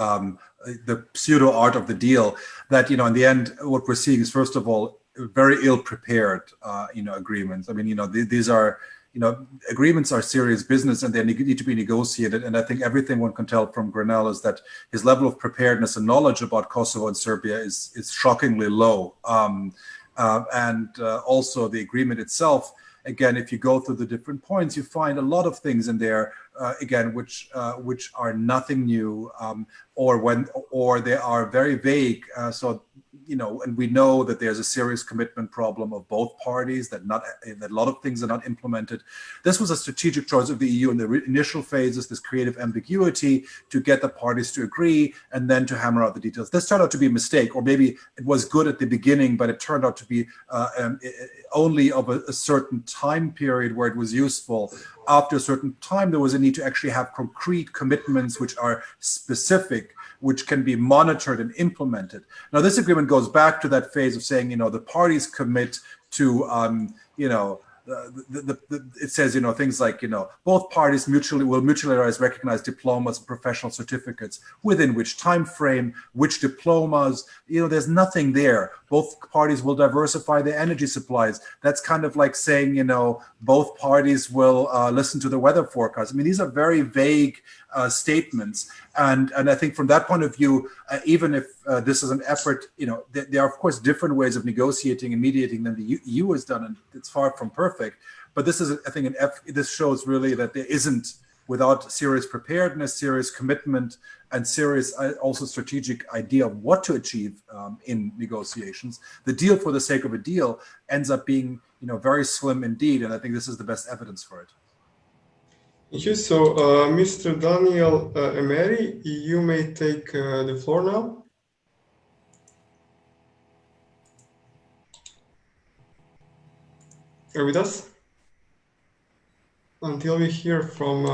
the pseudo art of the deal. That in the end, what we're seeing is, first of all, very ill-prepared, agreements. These are, agreements are serious business and they need to be negotiated. And I think everything one can tell from Grenell is that his level of preparedness and knowledge about Kosovo and Serbia is shockingly low. Also the agreement itself, again, if you go through the different points, you find a lot of things in there again, which are nothing new, or they are very vague. So, and we know that there's a serious commitment problem of both parties, that a lot of things are not implemented. This was a strategic choice of the EU in the initial phases, this creative ambiguity to get the parties to agree and then to hammer out the details. This turned out to be a mistake, or maybe it was good at the beginning, but it turned out to be only of a certain time period where it was useful. After a certain time, there was a need to actually have concrete commitments which are specific, which can be monitored and implemented. Now, this agreement goes back to that phase of saying, the parties commit to, it says, things like, both parties will mutually recognize diplomas and professional certificates. Within which time frame, which diplomas, there's nothing there. Both parties will diversify their energy supplies. That's kind of like saying, both parties will listen to the weather forecast. I mean, these are very vague statements. And I think from that point of view, even if this is an effort, there are, of course, different ways of negotiating and mediating than the EU has done, and it's far from perfect. But this is, I think, this shows really that there isn't, without serious preparedness, serious commitment, and serious also strategic idea of what to achieve in negotiations, the deal for the sake of a deal ends up being, very slim indeed. And I think this is the best evidence for it. Thank you. So, Mr. Daniel Emery, you may take the floor now. Are you with us? Until we hear from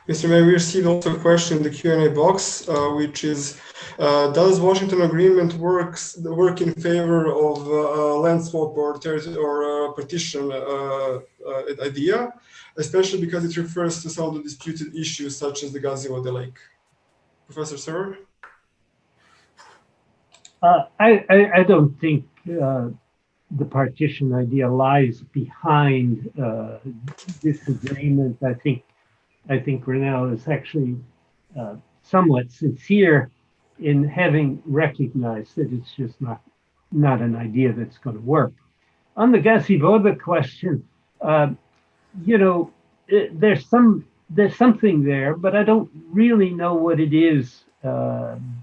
Mr. Emery, we received also a question in the Q&A box, which is, does Washington Agreement work in favor of land swap or partition idea, especially because it refers to some of the disputed issues such as the Gazivoda Lake? Professor Serwer? I don't think the partition idea lies behind this agreement. I think Brunel is actually somewhat sincere in having recognized that it's just not an idea that's going to work. On the Gazivoda question, there's something there, but I don't really know what it is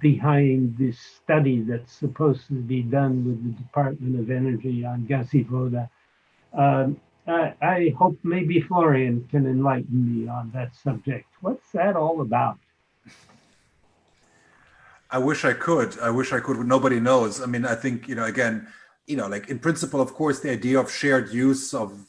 behind this study that's supposed to be done with the Department of Energy on Gazivoda. I hope maybe Florian can enlighten me on that subject. What's that all about? I wish I could. But nobody knows. I mean, I think, again, like in principle, of course, the idea of shared use of,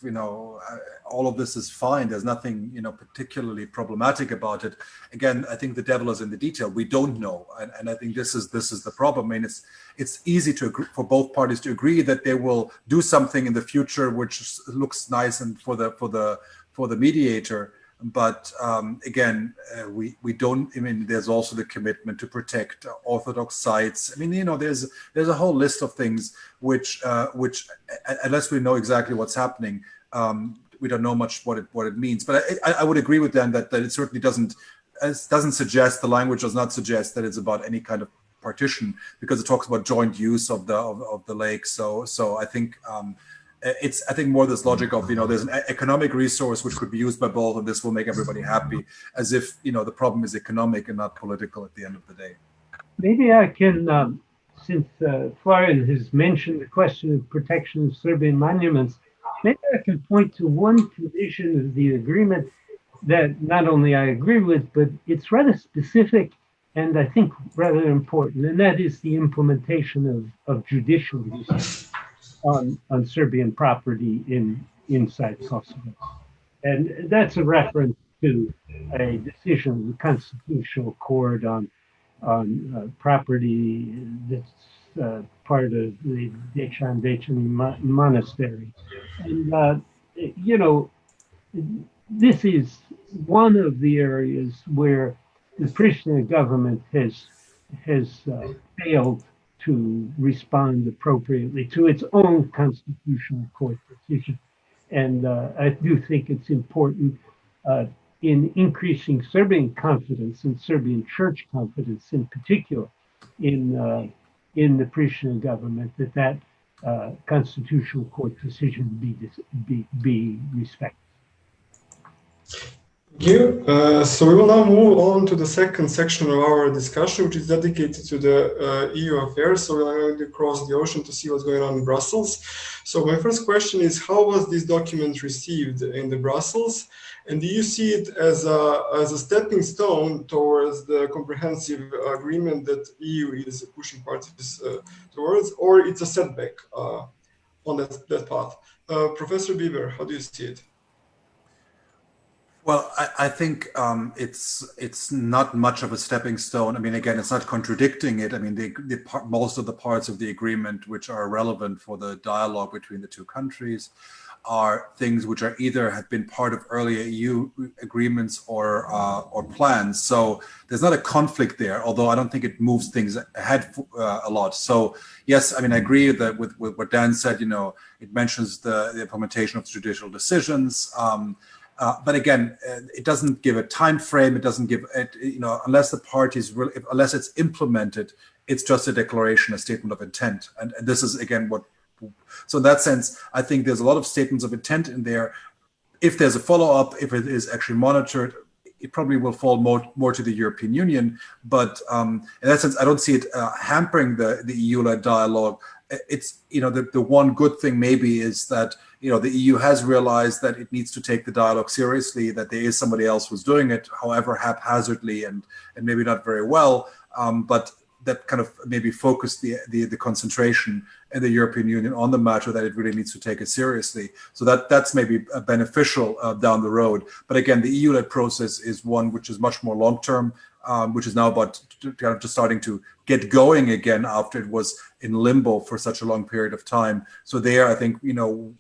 all of this is fine. There's nothing, particularly problematic about it. Again, I think the devil is in the detail. We don't know, and I think this is the problem. I mean, it's easy for both parties to agree that they will do something in the future which looks nice and for the mediator. But again, we don't. I mean, there's also the commitment to protect Orthodox sites. I mean, there's a whole list of things which unless we know exactly what's happening, we don't know much what it means. But I would agree with them that it certainly doesn't suggest, the language does not suggest that it's about any kind of partition, because it talks about joint use of the lake. So I think. It's, I think, more this logic of, there's an economic resource which could be used by both, and this will make everybody happy, as if, the problem is economic and not political at the end of the day. Maybe I can, since Florian has mentioned the question of protection of Serbian monuments, maybe I can point to one provision of the agreement that not only I agree with, but it's rather specific and I think rather important, and that is the implementation of judicial use on Serbian property inside Kosovo. And that's a reference to a decision of the Constitutional Court on property that's part of the Dečan monastery. And, this is one of the areas where the Pristina government has failed to respond appropriately to its own Constitutional Court decision. And I do think it's important in increasing Serbian confidence and Serbian church confidence in particular in the Pristina government that Constitutional Court decision be respected. Thank you. So we will now move on to the second section of our discussion, which is dedicated to the EU affairs. So we're going to cross the ocean to see what's going on in Brussels. So my first question is, how was this document received in the Brussels? And do you see it as a stepping stone towards the comprehensive agreement that EU is pushing parties towards, or it's a setback on that path? Professor Bieber, how do you see it? Well, I think it's not much of a stepping stone. I mean, again, it's not contradicting it. I mean, most of the parts of the agreement which are relevant for the dialogue between the two countries are things which are either have been part of earlier EU agreements or plans. So there's not a conflict there, although I don't think it moves things ahead a lot. So yes, I mean, I agree that with what Dan said, you know, it mentions the implementation of judicial decisions. But again, it doesn't give a time frame. It doesn't give it, you know, unless the parties really, unless it's implemented, it's just a declaration, a statement of intent. And this is again what. So in that sense, I think there's a lot of statements of intent in there. If there's a follow-up, if it is actually monitored, it probably will fall more to the European Union. But in that sense, I don't see it hampering the EU-led dialogue. It's, you know, the one good thing maybe is that, you know, the EU has realized that it needs to take the dialogue seriously, that there is somebody else who's doing it, however haphazardly and maybe not very well, but that kind of maybe focused the concentration in the European Union on the matter, that it really needs to take it seriously. So that's maybe beneficial down the road. But again, the EU-led process is one which is much more long-term, which is now about kind of just starting to get going again after it was in limbo for such a long period of time. So there, I think, you know,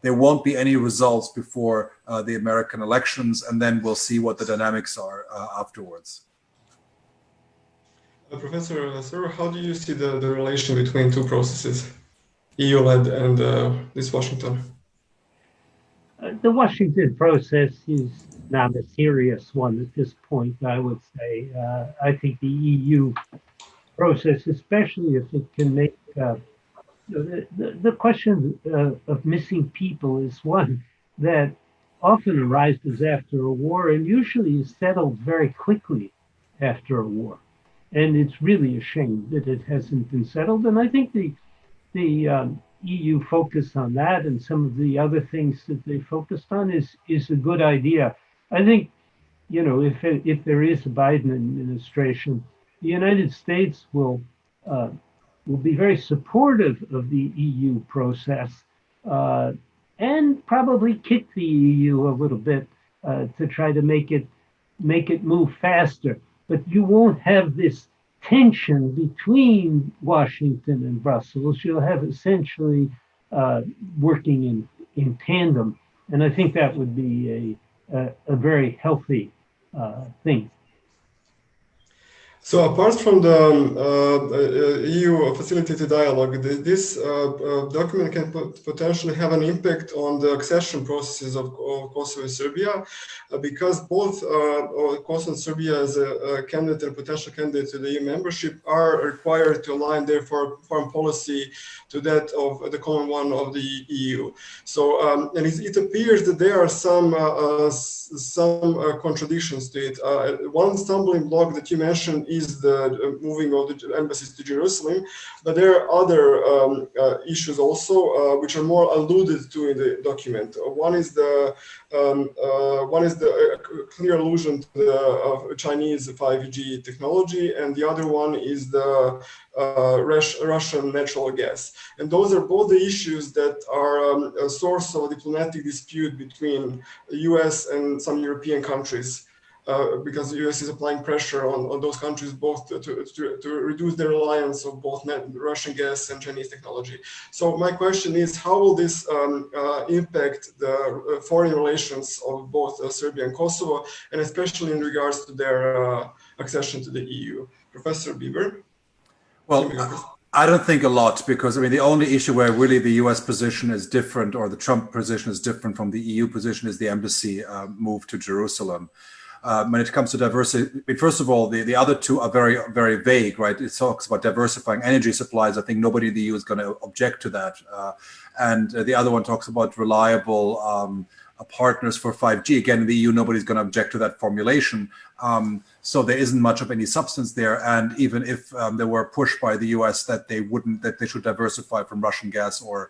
there won't be any results before the American elections, and then we'll see what the dynamics are afterwards. Professor Serwer, how do you see the relation between two processes, EU-led and this Washington? The Washington process is not a serious one at this point, I would say. I think the EU process, especially if it can make the question of missing people, is one that often arises after a war and usually is settled very quickly after a war. And it's really a shame that it hasn't been settled. And I think the EU focus on that and some of the other things that they focused on is a good idea. I think, you know, if there is a Biden administration, the United States will be very supportive of the EU process and probably kick the EU a little bit to try to make it move faster. But you won't have this tension between Washington and Brussels. You'll have essentially working in tandem. And I think that would be a very healthy thing. So apart from the EU facilitated dialogue, this document can potentially have an impact on the accession processes of Kosovo and Serbia, because both Kosovo and Serbia as a candidate and potential candidate to the EU membership are required to align their foreign policy to that of the common one of the EU. So, and it appears that there are some contradictions to it. One stumbling block that you mentioned is the moving of the embassies to Jerusalem, but there are other issues also which are more alluded to in the document. One is the clear allusion to the Chinese 5G technology, and the other one is the Russian natural gas. And those are both the issues that are a source of a diplomatic dispute between the US and some European countries, because the US is applying pressure on those countries both to reduce their reliance on both Russian gas and Chinese technology. So my question is, how will this impact the foreign relations of both Serbia and Kosovo, and especially in regards to their accession to the EU? Professor Bieber? Well, I don't think a lot, because I mean, the only issue where really the US position is different, or the Trump position is different from the EU position, is the embassy move to Jerusalem. When it comes to diversity, I mean, first of all, the other two are very, very vague, right? It talks about diversifying energy supplies. I think nobody in the EU is going to object to that. And the other one talks about reliable partners for 5G. Again, in the EU, nobody's going to object to that formulation. So there isn't much of any substance there. And even if there were a push by the US that they should diversify from Russian gas or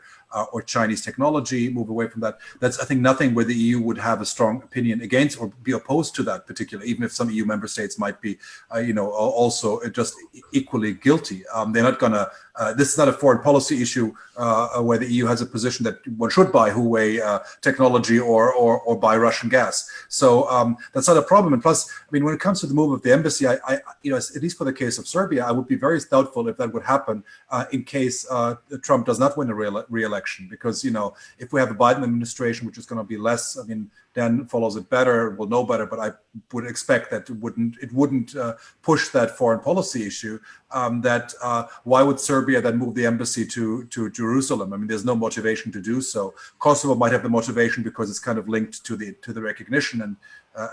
Chinese technology, move away from that, that's, I think, nothing where the EU would have a strong opinion against or be opposed to that particular, even if some EU member states might be, also just equally guilty. They're not going to, this is not a foreign policy issue where the EU has a position that one should buy Huawei technology or buy Russian gas. So that's not a problem. And plus, I mean, when it comes to the move of the embassy, I at least for the case of Serbia, I would be very doubtful if that would happen in case Trump does not win a re-election. Because, if we have a Biden administration, which is going to be less, I mean, Dan follows it better, will know better, but I would expect that it wouldn't push that foreign policy issue. Why would Serbia then move the embassy to Jerusalem? I mean, there's no motivation to do so. Kosovo might have the motivation because it's kind of linked to the recognition, and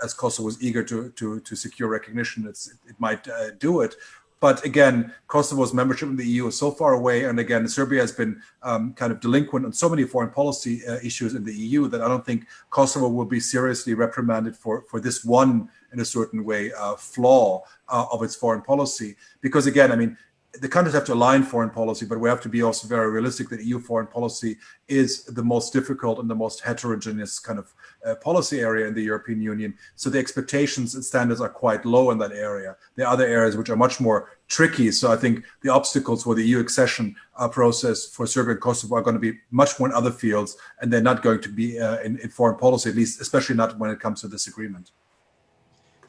as Kosovo is eager to secure recognition, it might do it. But again, Kosovo's membership in the EU is so far away, and again, Serbia has been kind of delinquent on so many foreign policy issues in the EU that I don't think Kosovo will be seriously reprimanded for this one, in a certain way, flaw of its foreign policy. Because again, I mean, the countries have to align foreign policy, but we have to be also very realistic that EU foreign policy is the most difficult and the most heterogeneous kind of policy area in the European Union. So the expectations and standards are quite low in that area. There are other areas which are much more tricky. So I think the obstacles for the EU accession process for Serbia and Kosovo are going to be much more in other fields, and they're not going to be in foreign policy, at least, especially not when it comes to this agreement.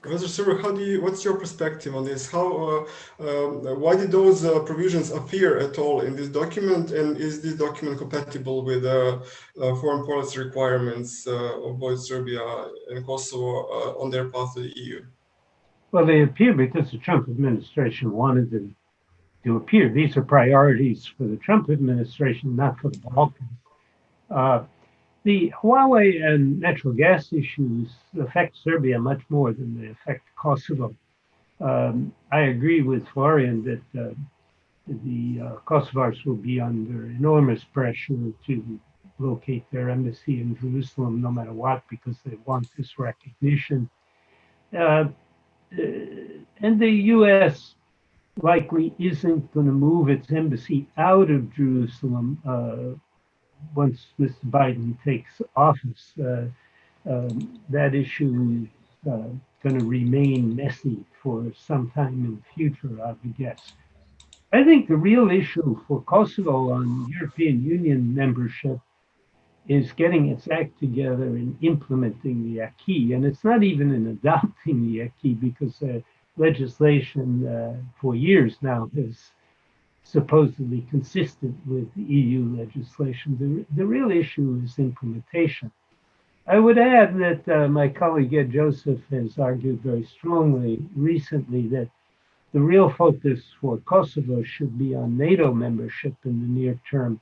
Professor Serwer, what's your perspective on this? Why did those provisions appear at all in this document, and is this document compatible with foreign policy requirements of both Serbia and Kosovo on their path to the EU? Well, they appear because the Trump administration wanted them to appear. These are priorities for the Trump administration, not for the Balkans. The Huawei and natural gas issues affect Serbia much more than they affect Kosovo. I agree with Florian that the Kosovars will be under enormous pressure to locate their embassy in Jerusalem no matter what, because they want this recognition. And the U.S. likely isn't going to move its embassy out of Jerusalem once Mr. Biden takes office. That issue is going to remain messy for some time in the future, I would guess. I think the real issue for Kosovo on European Union membership is getting its act together and implementing the acquis. And it's not even in adopting the acquis, because legislation for years now has supposedly consistent with EU legislation. The real issue is implementation. I would add that my colleague Ed Joseph has argued very strongly recently that the real focus for Kosovo should be on NATO membership in the near term.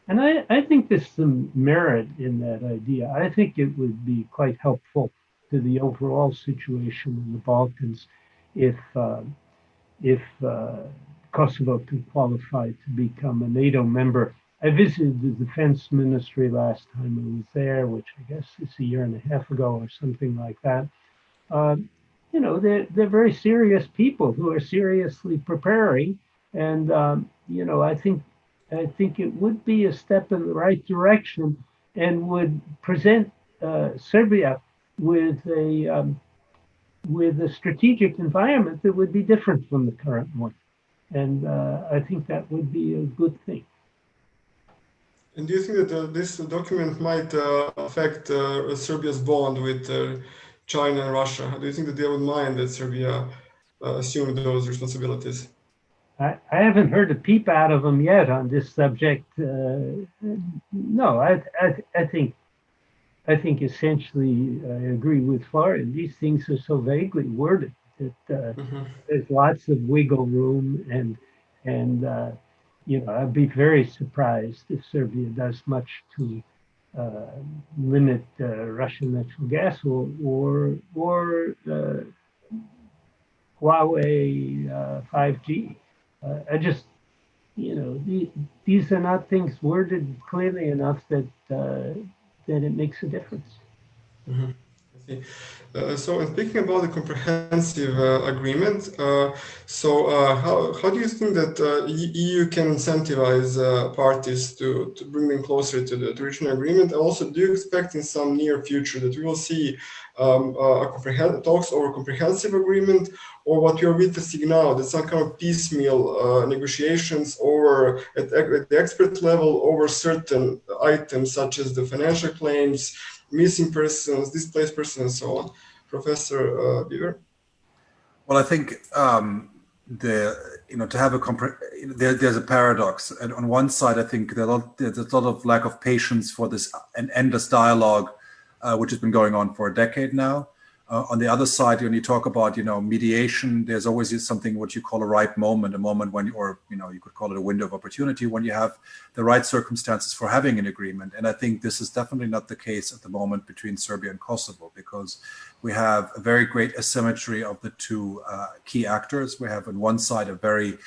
And I think there's some merit in that idea. I think it would be quite helpful to the overall situation in the Balkans if Kosovo could qualify to become a NATO member. I visited the defense ministry last time I was there, which I guess is a year and a half ago or something like that. They're very serious people who are seriously preparing, and I think it would be a step in the right direction and would present Serbia with a strategic environment that would be different from the current one. And I think that would be a good thing. And do you think that this document might affect Serbia's bond with China and Russia? Do you think that they would mind that Serbia assumed those responsibilities? I haven't heard a peep out of them yet on this subject. No, I think essentially I agree with Florian. These things are so vaguely worded that there's lots of wiggle room, and I'd be very surprised if Serbia does much to limit Russian natural gas or Huawei 5G. These are not things worded clearly enough that it makes a difference. Mm-hmm. I see. So, in speaking about the comprehensive agreement, how do you think that EU can incentivize parties to bring them closer to the regional agreement? And also, do you expect in some near future that we will see talks over comprehensive agreement, or what we are witnessing now, that some kind of piecemeal negotiations over at the expert level over certain items such as the financial claims, missing persons, displaced persons, and so on? Professor Bieber? Well, I think to have there's a paradox, and on one side, I think there's a lot of lack of patience for this an endless dialogue, which has been going on for a decade now. On the other side, when you talk about mediation, there's always something what you call a ripe moment, a moment when, you could call it a window of opportunity when you have the right circumstances for having an agreement. And I think this is definitely not the case at the moment between Serbia and Kosovo, because we have a very great asymmetry of the two key actors. We have on one side a very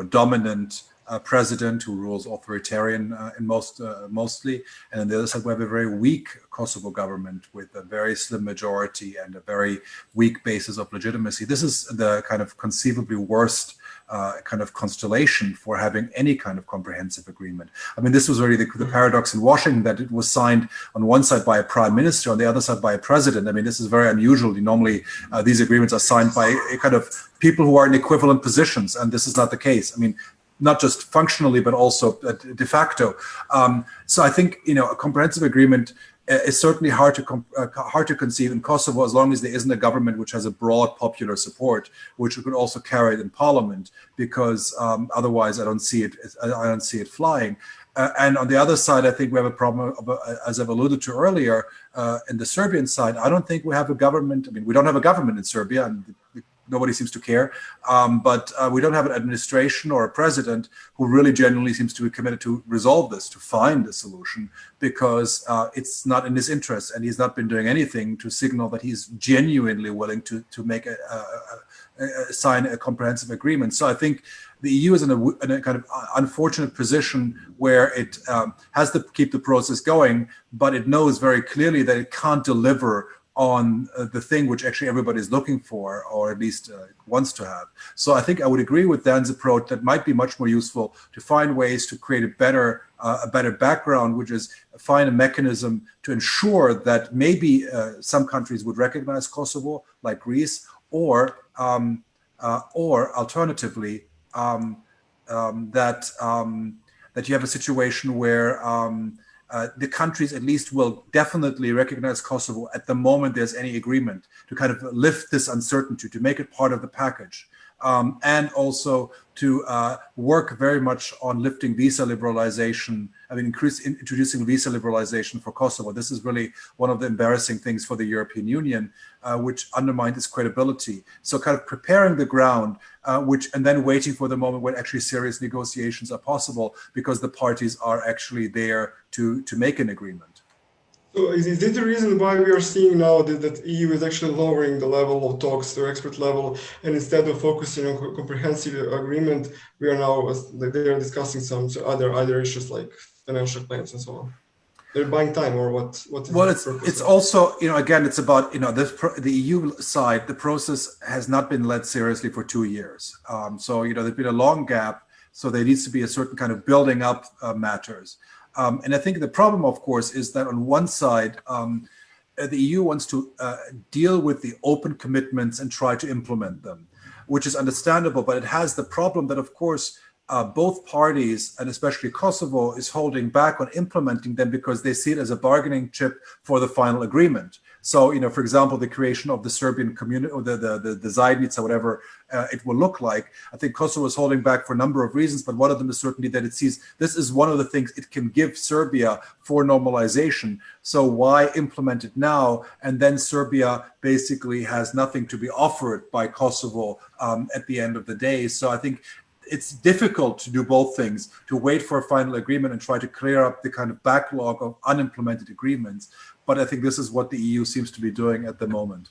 dominant president who rules authoritarian in mostly, and on the other side we have a very weak Kosovo government with a very slim majority and a very weak basis of legitimacy. This is the kind of conceivably worst kind of constellation for having any kind of comprehensive agreement. I mean, this was already the paradox in Washington, that it was signed on one side by a prime minister, on the other side by a president. I mean, this is very unusual. Normally, these agreements are signed by a kind of people who are in equivalent positions, and this is not the case. I mean, not just functionally, but also de facto. So I think a comprehensive agreement is certainly hard to conceive in Kosovo, as long as there isn't a government which has a broad popular support, which could also carry it in parliament, because otherwise I don't see it flying. And on the other side, I think we have a problem, as I've alluded to earlier, in the Serbian side. I don't think we have a government. I mean, we don't have a government in Serbia, and nobody seems to care, but we don't have an administration or a president who really genuinely seems to be committed to resolve this, to find a solution, because it's not in his interest, and he's not been doing anything to signal that he's genuinely willing to make sign a comprehensive agreement. So I think the EU is in a kind of unfortunate position where it has to keep the process going, but it knows very clearly that it can't deliver on the thing which actually everybody is looking for, or at least wants to have. So I think I would agree with Dan's approach that might be much more useful to find ways to create a better background, which is find a mechanism to ensure that maybe some countries would recognize Kosovo, like Greece, or alternatively that you have a situation where the countries at least will definitely recognize Kosovo at the moment there's any agreement, to kind of lift this uncertainty, to make it part of the package, and also to work very much on lifting visa liberalization. I mean, introducing visa liberalization for Kosovo. This is really one of the embarrassing things for the European Union, which undermined its credibility. So kind of preparing the ground, and then waiting for the moment when actually serious negotiations are possible, because the parties are actually there to make an agreement. So is this the reason why we are seeing now that EU is actually lowering the level of talks to expert level, and instead of focusing on comprehensive agreement, we are now they are discussing some other issues like financial claims and so on? They're buying time, or what is well, it's also, again, it's about, the EU side, the process has not been led seriously for 2 years. So, there's been a long gap. So there needs to be a certain kind of building up matters. And I think the problem, of course, is that on one side, the EU wants to deal with the open commitments and try to implement them, which is understandable. But it has the problem that, of course, both parties, and especially Kosovo, is holding back on implementing them because they see it as a bargaining chip for the final agreement. So, for example, the creation of the Serbian community, or the Zajednica, whatever it will look like. I think Kosovo is holding back for a number of reasons, but one of them is certainly that it sees this is one of the things it can give Serbia for normalization. So why implement it now? And then Serbia basically has nothing to be offered by Kosovo at the end of the day. So I think it's difficult to do both things, to wait for a final agreement and try to clear up the kind of backlog of unimplemented agreements. But I think this is what the EU seems to be doing at the moment.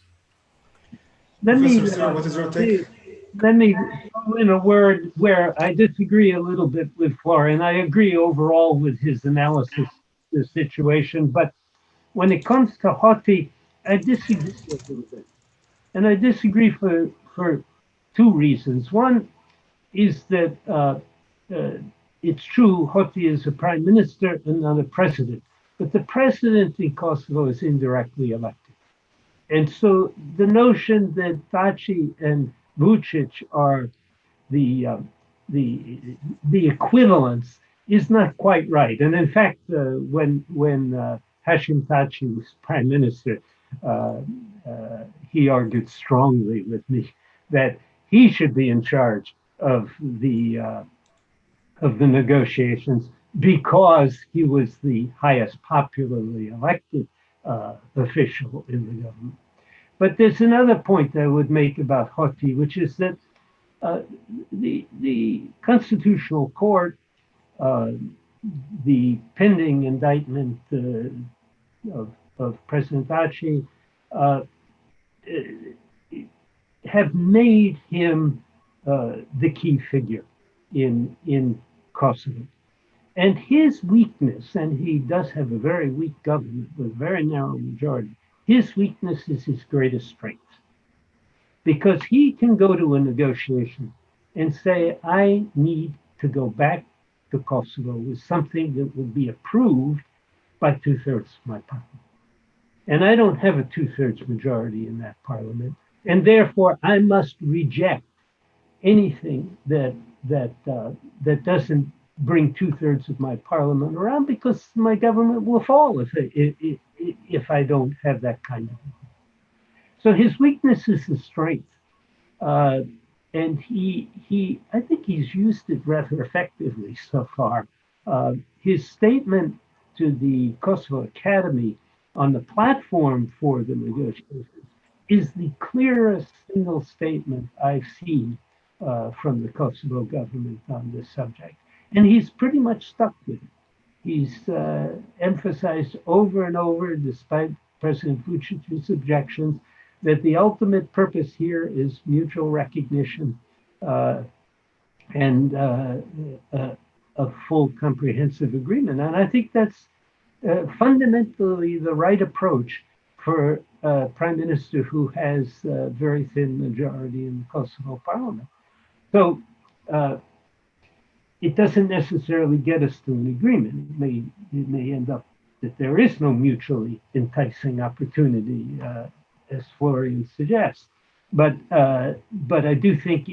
Let me what is your take? Let me throw in a word where I disagree a little bit with Florian. I agree overall with his analysis of the situation, but when it comes to Hoti, disagree a little bit. And I disagree for two reasons. One is that it's true, Hoti is a prime minister and not a president, but the president in Kosovo is indirectly elected. And so the notion that Taci and Vucic are the equivalence is not quite right. And in fact, when Hashim Taci was prime minister, he argued strongly with me that he should be in charge of the negotiations because he was the highest popularly elected official in the government. But there's another point I would make about Hoti, which is that the Constitutional Court, the pending indictment of President Taci, have made him the key figure in Kosovo. And his weakness, and he does have a very weak government with a very narrow majority, his weakness is his greatest strength. Because he can go to a negotiation and say, I need to go back to Kosovo with something that will be approved by 2/3 of my parliament. And I don't have a 2/3 majority in that parliament. And therefore, I must reject anything that doesn't bring 2/3 of my parliament around, because my government will fall if I don't have that kind of. So his weakness is his strength, and I think he's used it rather effectively so far. His statement to the Kosovo Academy on the platform for the negotiations is the clearest single statement I've seen from the Kosovo government on this subject. And he's pretty much stuck with it. He's emphasized over and over, despite President Vucic's objections, that the ultimate purpose here is mutual recognition and a full comprehensive agreement. And I think that's fundamentally the right approach for a prime minister who has a very thin majority in the Kosovo parliament. So it doesn't necessarily get us to an agreement. It may end up that there is no mutually enticing opportunity, as Florian suggests. But I do think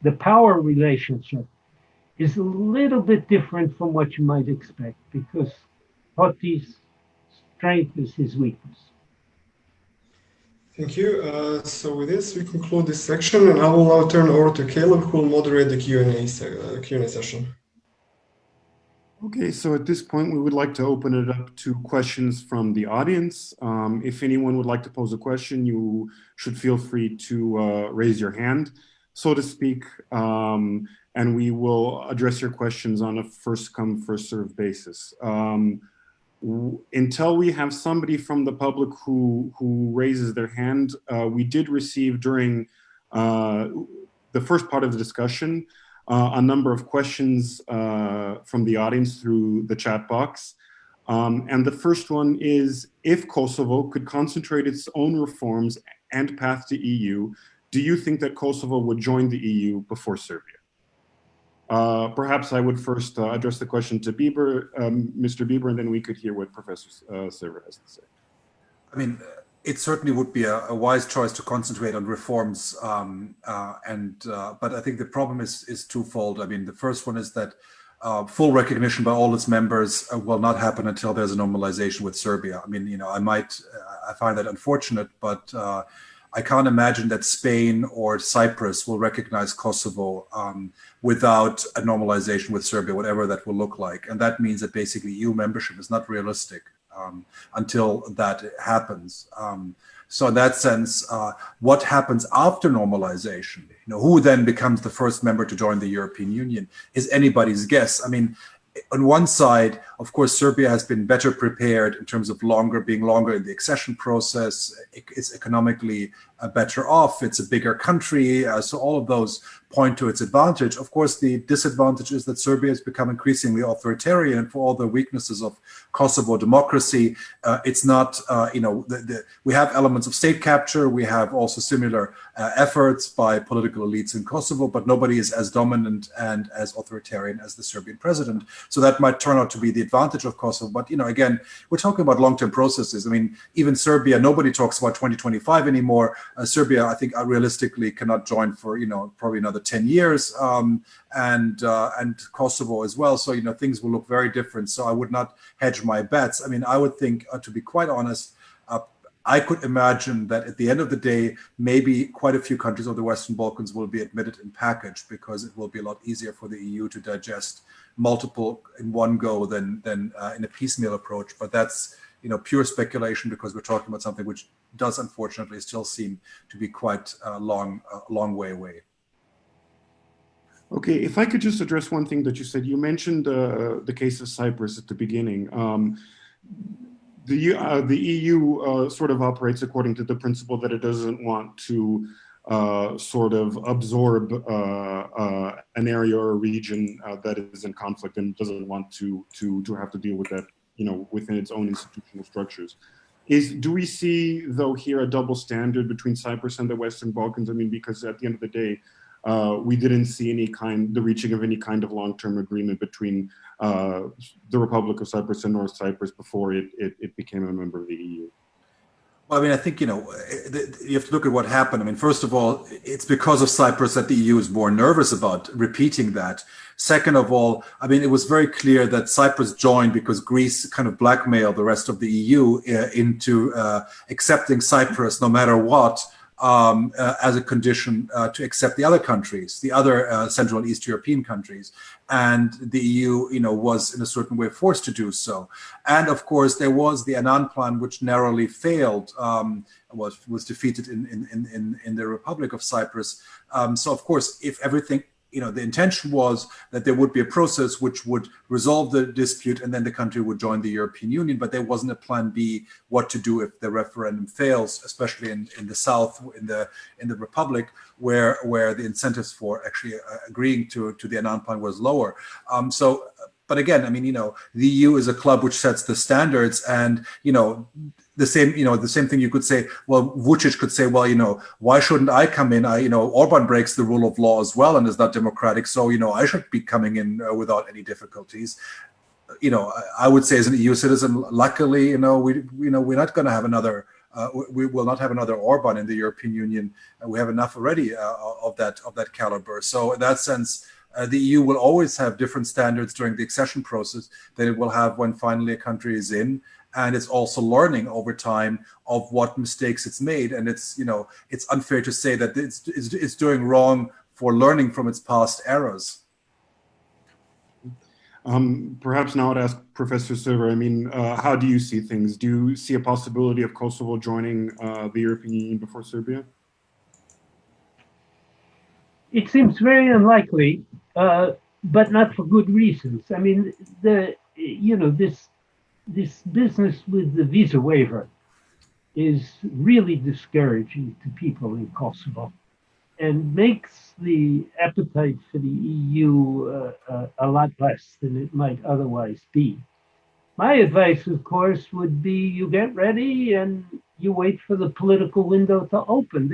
the power relationship is a little bit different from what you might expect, because Hoti's strength is his weakness. Thank you. So with this, we conclude this section, and I will now turn over to Caleb, who will moderate the Q&A session. Okay, so at this point, we would like to open it up to questions from the audience. If anyone would like to pose a question, you should feel free to raise your hand, so to speak, and we will address your questions on a first-come, first-served basis. Until we have somebody from the public who raises their hand, we did receive during the first part of the discussion a number of questions from the audience through the chat box. And the first one is, if Kosovo could concentrate its own reforms and path to EU, do you think that Kosovo would join the EU before Serbia? Perhaps I would first address the question to Bieber, Mr. Bieber, and then we could hear what Professor Serwer has to say. I mean, it certainly would be a wise choice to concentrate on reforms, but I think the problem is twofold. I mean, the first one is that full recognition by all its members will not happen until there's a normalization with Serbia. I mean, I find that unfortunate, but I can't imagine that Spain or Cyprus will recognize Kosovo without a normalization with Serbia, whatever that will look like. And that means that basically EU membership is not realistic until that happens. So in that sense, what happens after normalization, who then becomes the first member to join the European Union, is anybody's guess. I mean, on one side, of course, Serbia has been better prepared in terms of being longer in the accession process. It's economically better off. It's a bigger country. So all of those point to its advantage. Of course, the disadvantage is that Serbia has become increasingly authoritarian, and for all the weaknesses of Kosovo democracy, it's not, we have elements of state capture, we have also similar efforts by political elites in Kosovo, but nobody is as dominant and as authoritarian as the Serbian president. So that might turn out to be the advantage of Kosovo. But, again, we're talking about long-term processes. I mean, even Serbia, nobody talks about 2025 anymore. Serbia, I think, realistically cannot join for, probably another 10 years, and Kosovo as well. So, things will look very different. So I would not hedge my bets. I mean, I would think, to be quite honest, I could imagine that at the end of the day, maybe quite a few countries of the Western Balkans will be admitted in package, because it will be a lot easier for the EU to digest multiple in one go than in a piecemeal approach. But that's, pure speculation, because we're talking about something which does unfortunately still seem to be quite a long way away. Okay, if I could just address one thing that you said. You mentioned the case of Cyprus at the beginning. The EU sort of operates according to the principle that it doesn't want to sort of absorb an area or a region that is in conflict, and doesn't want to have to deal with that, within its own institutional structures. Do we see, though, here a double standard between Cyprus and the Western Balkans? I mean, because at the end of the day, we didn't see the reaching of any kind of long-term agreement between the Republic of Cyprus and North Cyprus before it became a member of the EU. Well, I mean, I think, you have to look at what happened. I mean, first of all, it's because of Cyprus that the EU is more nervous about repeating that. Second of all, I mean, it was very clear that Cyprus joined because Greece kind of blackmailed the rest of the EU into accepting Cyprus no matter what, as a condition to accept the other countries, the other Central and East European countries. And the EU, was in a certain way forced to do so. And of course, there was the Annan Plan, which narrowly failed, was defeated in the Republic of Cyprus. So of course, if everything, the intention was that there would be a process which would resolve the dispute, and then the country would join the European Union. But there wasn't a plan B, what to do if the referendum fails, especially in the south, in the Republic, where the incentives for actually agreeing to the Annan Plan was lower. But again, I mean, the EU is a club which sets the standards, and the same thing you could say. Well, Vučić could say, well, why shouldn't I come in? Orban breaks the rule of law as well and is not democratic, so I should be coming in without any difficulties. I would say, as an EU citizen, luckily, we're not going to have another. We will not have another Orban in the European Union. We have enough already of that caliber. So in that sense, the EU will always have different standards during the accession process than it will have when finally a country is in. And it's also learning over time of what mistakes it's made. And it's unfair to say that it's doing wrong for learning from its past errors. Perhaps now I'd ask Professor Serwer, I mean, how do you see things? Do you see a possibility of Kosovo joining the European Union before Serbia? It seems very unlikely, but not for good reasons. I mean, this business with the visa waiver is really discouraging to people in Kosovo, and makes the appetite for the EU a lot less than it might otherwise be. My advice, of course, would be you get ready and you wait for the political window to open.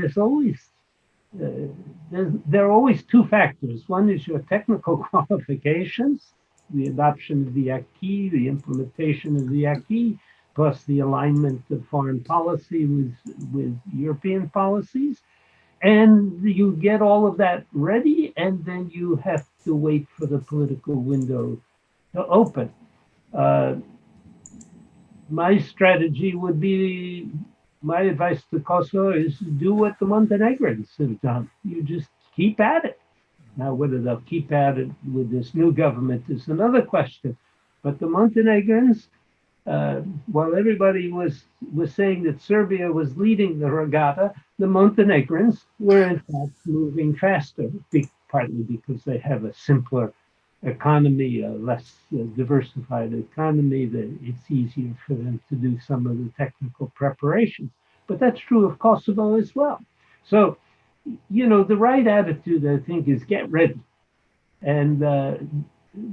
There are always two factors. One is your technical qualifications, the adoption of the acquis, the implementation of the acquis, plus the alignment of foreign policy with European policies. And you get all of that ready, and then you have to wait for the political window to open. My strategy would be, my advice to Kosovo is do what the Montenegrins have done. You just keep at it. Now, whether they'll keep at it with this new government is another question. But the Montenegrins, while everybody was saying that Serbia was leading the regatta, the Montenegrins were in fact moving faster, partly because they have a simpler economy, a less diversified economy, that it's easier for them to do some of the technical preparations. But that's true of Kosovo as well. So the right attitude, I think, is get ready. And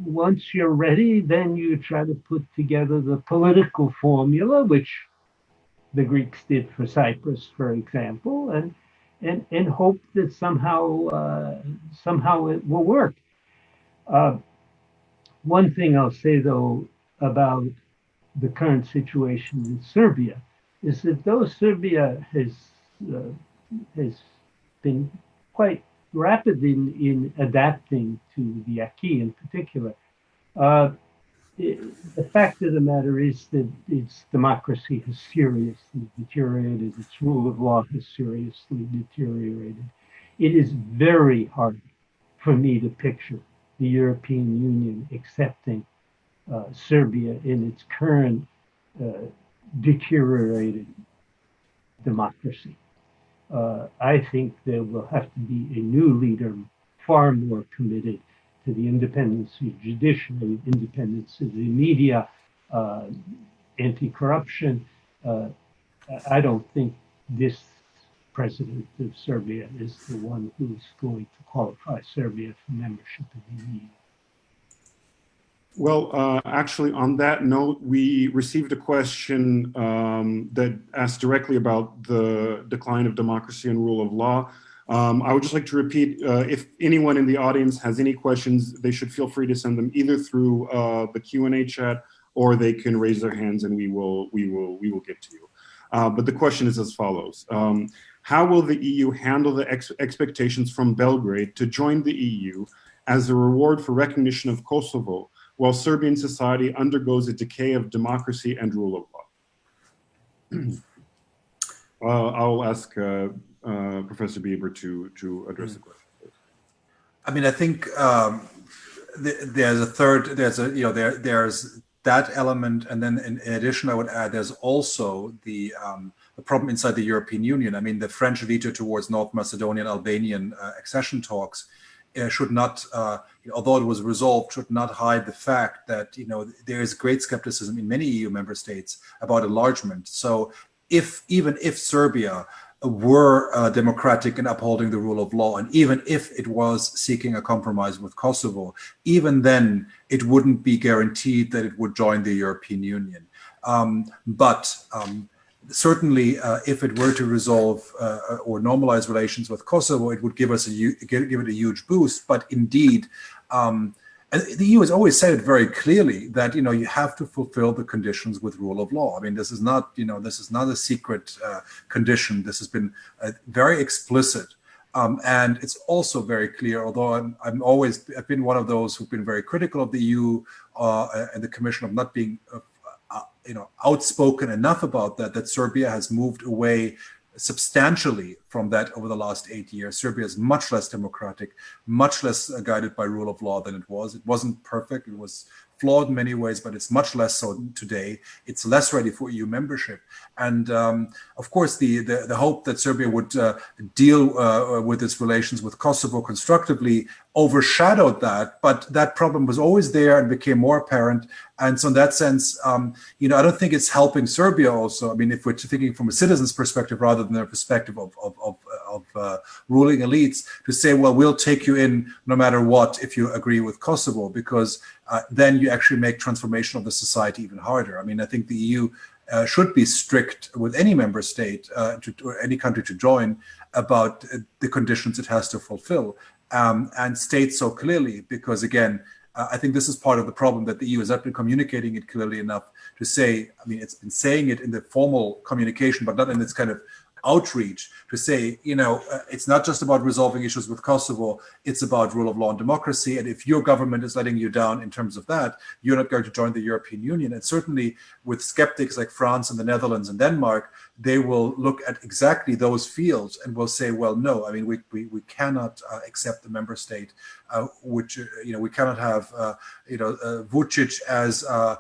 once you're ready, then you try to put together the political formula, which the Greeks did for Cyprus, for example, and hope that somehow it will work. One thing I'll say, though, about the current situation in Serbia is that though Serbia has been quite rapid in adapting to the acquis in particular, the fact of the matter is that its democracy has seriously deteriorated, its rule of law has seriously deteriorated. It is very hard for me to picture the European Union accepting Serbia in its current deteriorated democracy. I think there will have to be a new leader far more committed to the independence of the judiciary, independence of the media, anti-corruption. I don't think this president of Serbia is the one who's going to qualify Serbia for membership of the EU. Well, actually, on that note, we received a question that asked directly about the decline of democracy and rule of law. I would just like to repeat, if anyone in the audience has any questions, they should feel free to send them either through the Q&A chat, or they can raise their hands and we will get to you. But the question is as follows. How will the EU handle the expectations from Belgrade to join the EU as a reward for recognition of Kosovo, while Serbian society undergoes a decay of democracy and rule of law? I'll ask Professor Bieber to address the question. I mean, I think there's that element, and then in addition, I would add there's also the problem inside the European Union. I mean, the French veto towards North Macedonian Albanian accession talks should not, although it was resolved, should not hide the fact that there is great skepticism in many EU member states about enlargement. So even if Serbia were democratic in upholding the rule of law, and even if it was seeking a compromise with Kosovo, even then it wouldn't be guaranteed that it would join the European Union. Certainly, if it were to resolve or normalize relations with Kosovo, it would give it a huge boost. But indeed, and the EU has always said it very clearly that you have to fulfill the conditions with rule of law. I mean, this is not a secret condition. This has been very explicit, and it's also very clear. Although I've been one of those who've been very critical of the EU and the Commission of not being outspoken enough about that Serbia has moved away substantially from that over the last 8 years. Serbia is much less democratic, much less guided by rule of law than it was. It wasn't perfect. It was flawed in many ways, but it's much less so today. It's less ready for EU membership. And of course, the hope that Serbia would deal with its relations with Kosovo constructively overshadowed that, but that problem was always there and became more apparent. And so in that sense, I don't think it's helping Serbia also. I mean, if we're thinking from a citizen's perspective rather than a perspective of ruling elites, to say, well, we'll take you in no matter what if you agree with Kosovo, because then you actually make transformation of the society even harder. I mean, I think the EU should be strict with any member state or any country to join about the conditions it has to fulfill, and state so clearly, because again, I think this is part of the problem, that the EU has not been communicating it clearly enough to say, I mean, it's been saying it in the formal communication, but not in its kind of outreach, to say, it's not just about resolving issues with Kosovo, it's about rule of law and democracy. And if your government is letting you down in terms of that, you're not going to join the European Union. And certainly with skeptics like France and the Netherlands and Denmark, they will look at exactly those fields and will say, well, no, I mean, we cannot accept the member state, which, we cannot have, Vucic as, a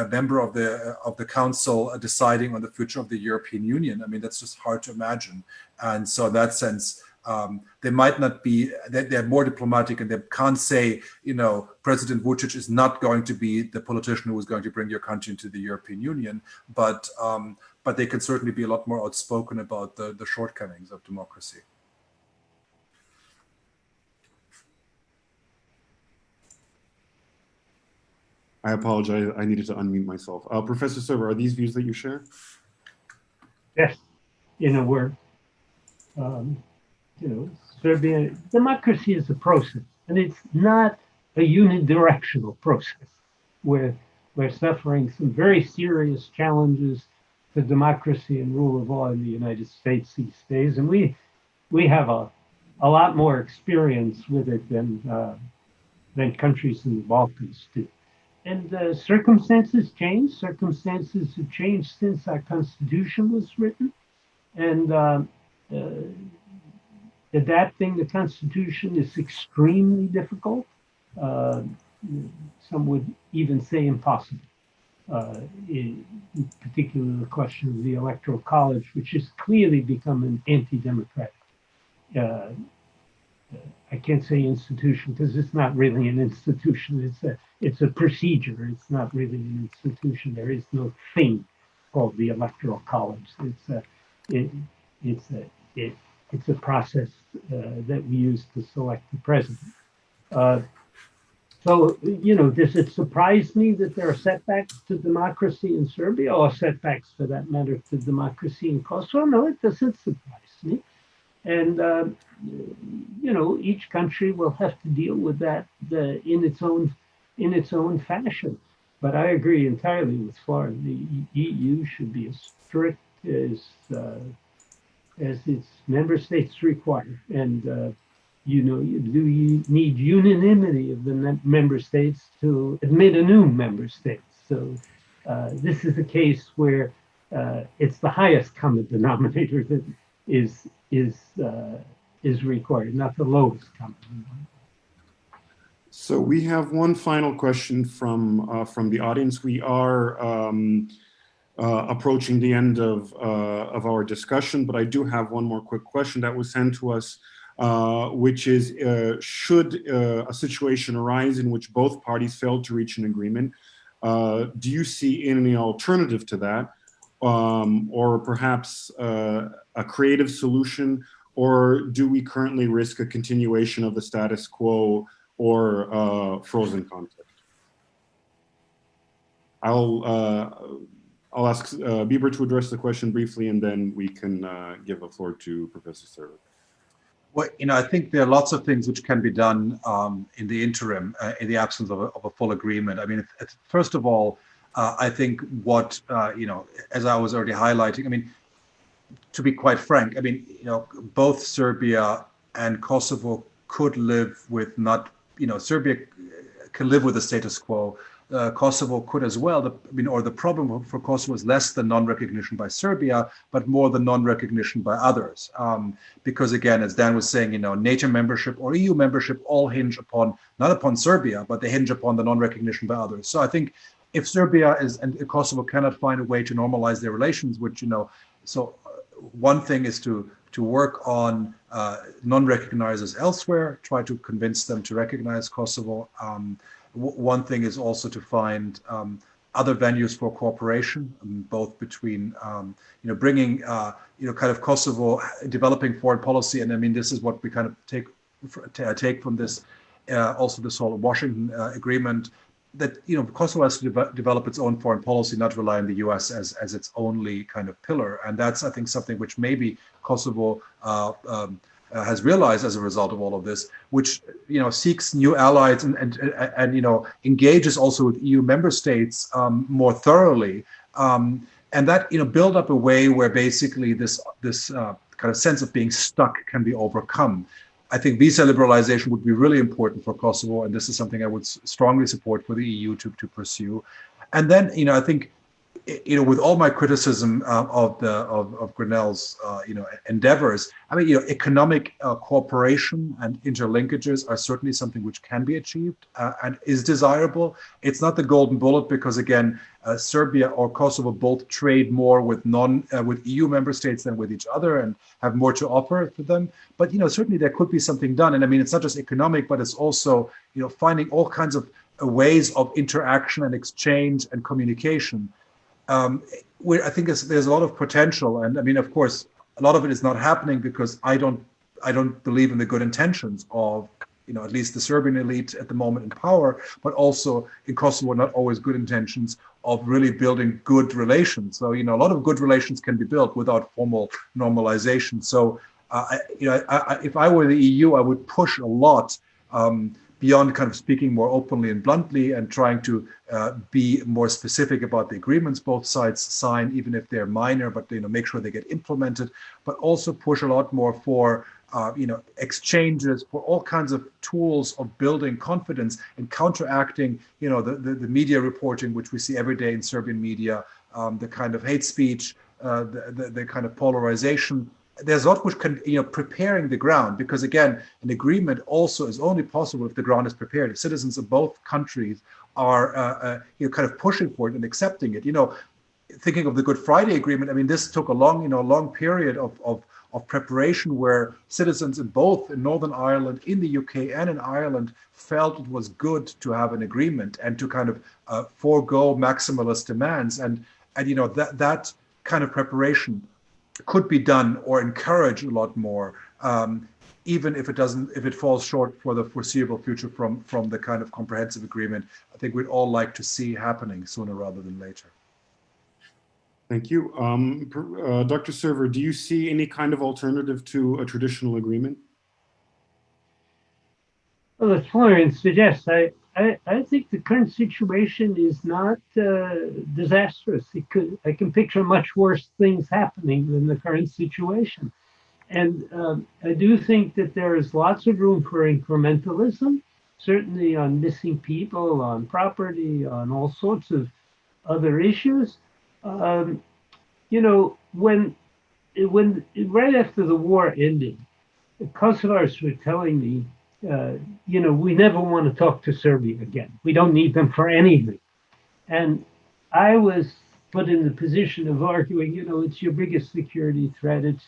member of the council deciding on the future of the European Union. I mean, that's just hard to imagine. And so in that sense, they might not be, they're more diplomatic, and they can't say, President Vucic is not going to be the politician who is going to bring your country into the European Union, but they can certainly be a lot more outspoken about the shortcomings of democracy. I apologize. I needed to unmute myself. Professor Serwer, are these views that you share? Yes, in a word, Serbia, democracy is a process, and it's not a unidirectional process. We're suffering some very serious challenges to democracy and rule of law in the United States these days, and we have a lot more experience with it than countries in the Balkans do. And circumstances change. Circumstances have changed since our Constitution was written. And adapting the Constitution is extremely difficult. Some would even say impossible. In particular, the question of the Electoral College, which has clearly become an anti-democratic. I can't say institution because it's not really an institution. It's a procedure. It's not really an institution. There is no thing called the Electoral College. It's a process that we use to select the president. So, does it surprise me that there are setbacks to democracy in Serbia, or setbacks for that matter to democracy in Kosovo? No, it doesn't surprise me. And, each country will have to deal with that in its own fashion. But I agree entirely with Florian. The EU should be as strict as its member states require. And, you need unanimity of the member states to admit a new member state. So this is a case where it's the highest common denominator that is required, not the lowest common denominator. So we have one final question from the audience. We are approaching the end of our discussion, but I do have one more quick question that was sent to us, which is, should a situation arise in which both parties fail to reach an agreement, do you see any alternative to that, or perhaps a creative solution, or do we currently risk a continuation of the status quo or frozen conflict? I'll ask Bieber to address the question briefly, and then we can give the floor to Professor Serwer. Well, I think there are lots of things which can be done in the interim, in the absence of a full agreement. I mean, first of all, I think what, as I was already highlighting, I mean, to be quite frank, I mean, both Serbia and Kosovo could live with Serbia can live with the status quo. Kosovo could as well. The problem for Kosovo is less the non-recognition by Serbia, but more the non-recognition by others. Because again, as Dan was saying, NATO membership or EU membership all hinge not upon Serbia, but they hinge upon the non-recognition by others. So I think if Serbia and Kosovo cannot find a way to normalize their relations, which, so one thing is to work on non-recognizers elsewhere, try to convince them to recognize Kosovo. One thing is also to find other venues for cooperation, both between, bringing, kind of Kosovo, developing foreign policy. And I mean, this is what we kind of take from this, also this whole Washington agreement, that, Kosovo has to develop its own foreign policy, not rely on the US as its only kind of pillar. And that's, I think, something which maybe Kosovo has realized as a result of all of this, which seeks new allies and engages also with EU member states more thoroughly, and that build up a way where basically this kind of sense of being stuck can be overcome. I think visa liberalization would be really important for Kosovo, and this is something I would strongly support for the EU to pursue. And then I think, with all my criticism of Grenell's endeavors, I mean, economic cooperation and interlinkages are certainly something which can be achieved and is desirable. It's not the golden bullet because, again, Serbia or Kosovo both trade more with with EU member states than with each other and have more to offer to them. But certainly there could be something done. And I mean, it's not just economic, but it's also finding all kinds of ways of interaction and exchange and communication. Where I think there's a lot of potential, and I mean, of course, a lot of it is not happening because I don't believe in the good intentions of at least the Serbian elite at the moment in power, but also in Kosovo, not always good intentions of really building good relations. So, a lot of good relations can be built without formal normalization. So, if I were the EU, I would push a lot beyond kind of speaking more openly and bluntly and trying to be more specific about the agreements both sides sign, even if they're minor, but make sure they get implemented, but also push a lot more for exchanges, for all kinds of tools of building confidence and counteracting the media reporting, which we see every day in Serbian media, the kind of hate speech, the kind of polarization. There's a lot which can, preparing the ground, because again, an agreement also is only possible if the ground is prepared. If citizens of both countries are, kind of pushing for it and accepting it. Thinking of the Good Friday Agreement, I mean, this took a long period of preparation where citizens in both in Northern Ireland, in the UK, and in Ireland felt it was good to have an agreement and to kind of forego maximalist demands, and that kind of preparation could be done or encouraged a lot more, even if it falls short for the foreseeable future from the kind of comprehensive agreement. I think we'd all like to see happening sooner rather than later. Thank you. Dr. Serwer, do you see any kind of alternative to a traditional agreement? Well, as Florian suggests, I think the current situation is not disastrous. I can picture much worse things happening than the current situation. And I do think that there is lots of room for incrementalism, certainly on missing people, on property, on all sorts of other issues. When right after the war ended, the Kosovars were telling me, we never want to talk to Serbia again. We don't need them for anything. And I was put in the position of arguing, it's your biggest security threat. It's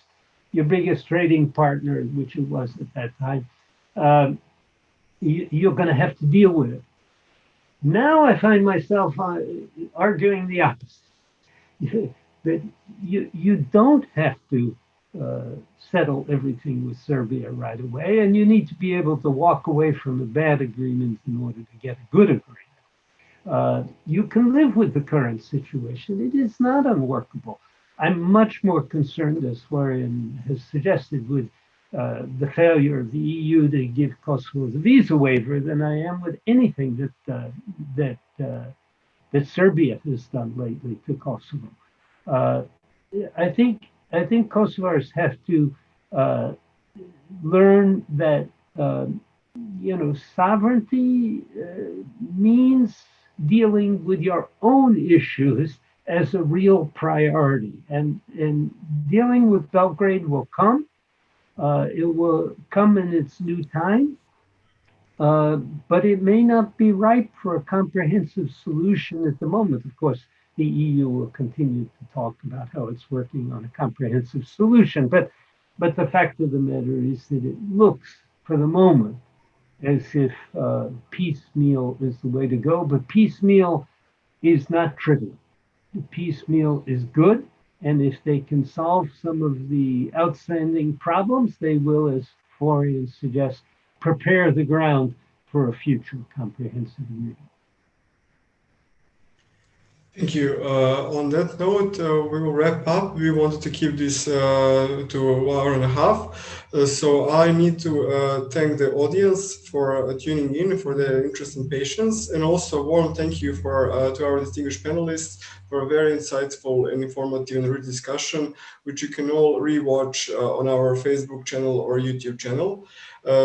your biggest trading partner, which it was at that time. You're going to have to deal with it. Now I find myself arguing the opposite. That you don't have to settle everything with Serbia right away, and you need to be able to walk away from a bad agreement in order to get a good agreement. You can live with the current situation. It is not unworkable. I'm much more concerned, as Florian has suggested, with the failure of the EU to give Kosovo the visa waiver than I am with anything that Serbia has done lately to Kosovo. I think Kosovars have to learn that sovereignty means dealing with your own issues as a real priority, and dealing with Belgrade will come. It will come in its new time, but it may not be ripe for a comprehensive solution at the moment. Of course, the EU will continue to talk about how it's working on a comprehensive solution, but the fact of the matter is that it looks, for the moment, as if piecemeal is the way to go. But piecemeal is not trivial. Piecemeal is good, and if they can solve some of the outstanding problems, they will, as Florian suggests, prepare the ground for a future comprehensive agreement. Thank you. On that note, we will wrap up. We wanted to keep this to 1 hour and a half. So I need to thank the audience for tuning in, for their interest and patience. And also warm thank you to our distinguished panelists for a very insightful and informative and rich discussion, which you can all rewatch on our Facebook channel or YouTube channel.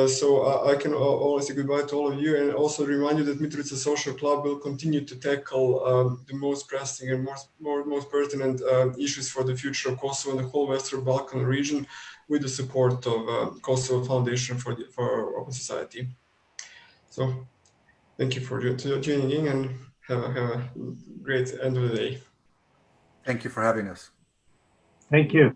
So I can only say goodbye to all of you, and also remind you that Mitrovica Social Club will continue to tackle the most pressing and most pertinent issues for the future of Kosovo and the whole Western Balkan region, with the support of Kosovo Foundation for Open Society. So thank you for tuning in, and have a great end of the day. Thank you for having us. Thank you.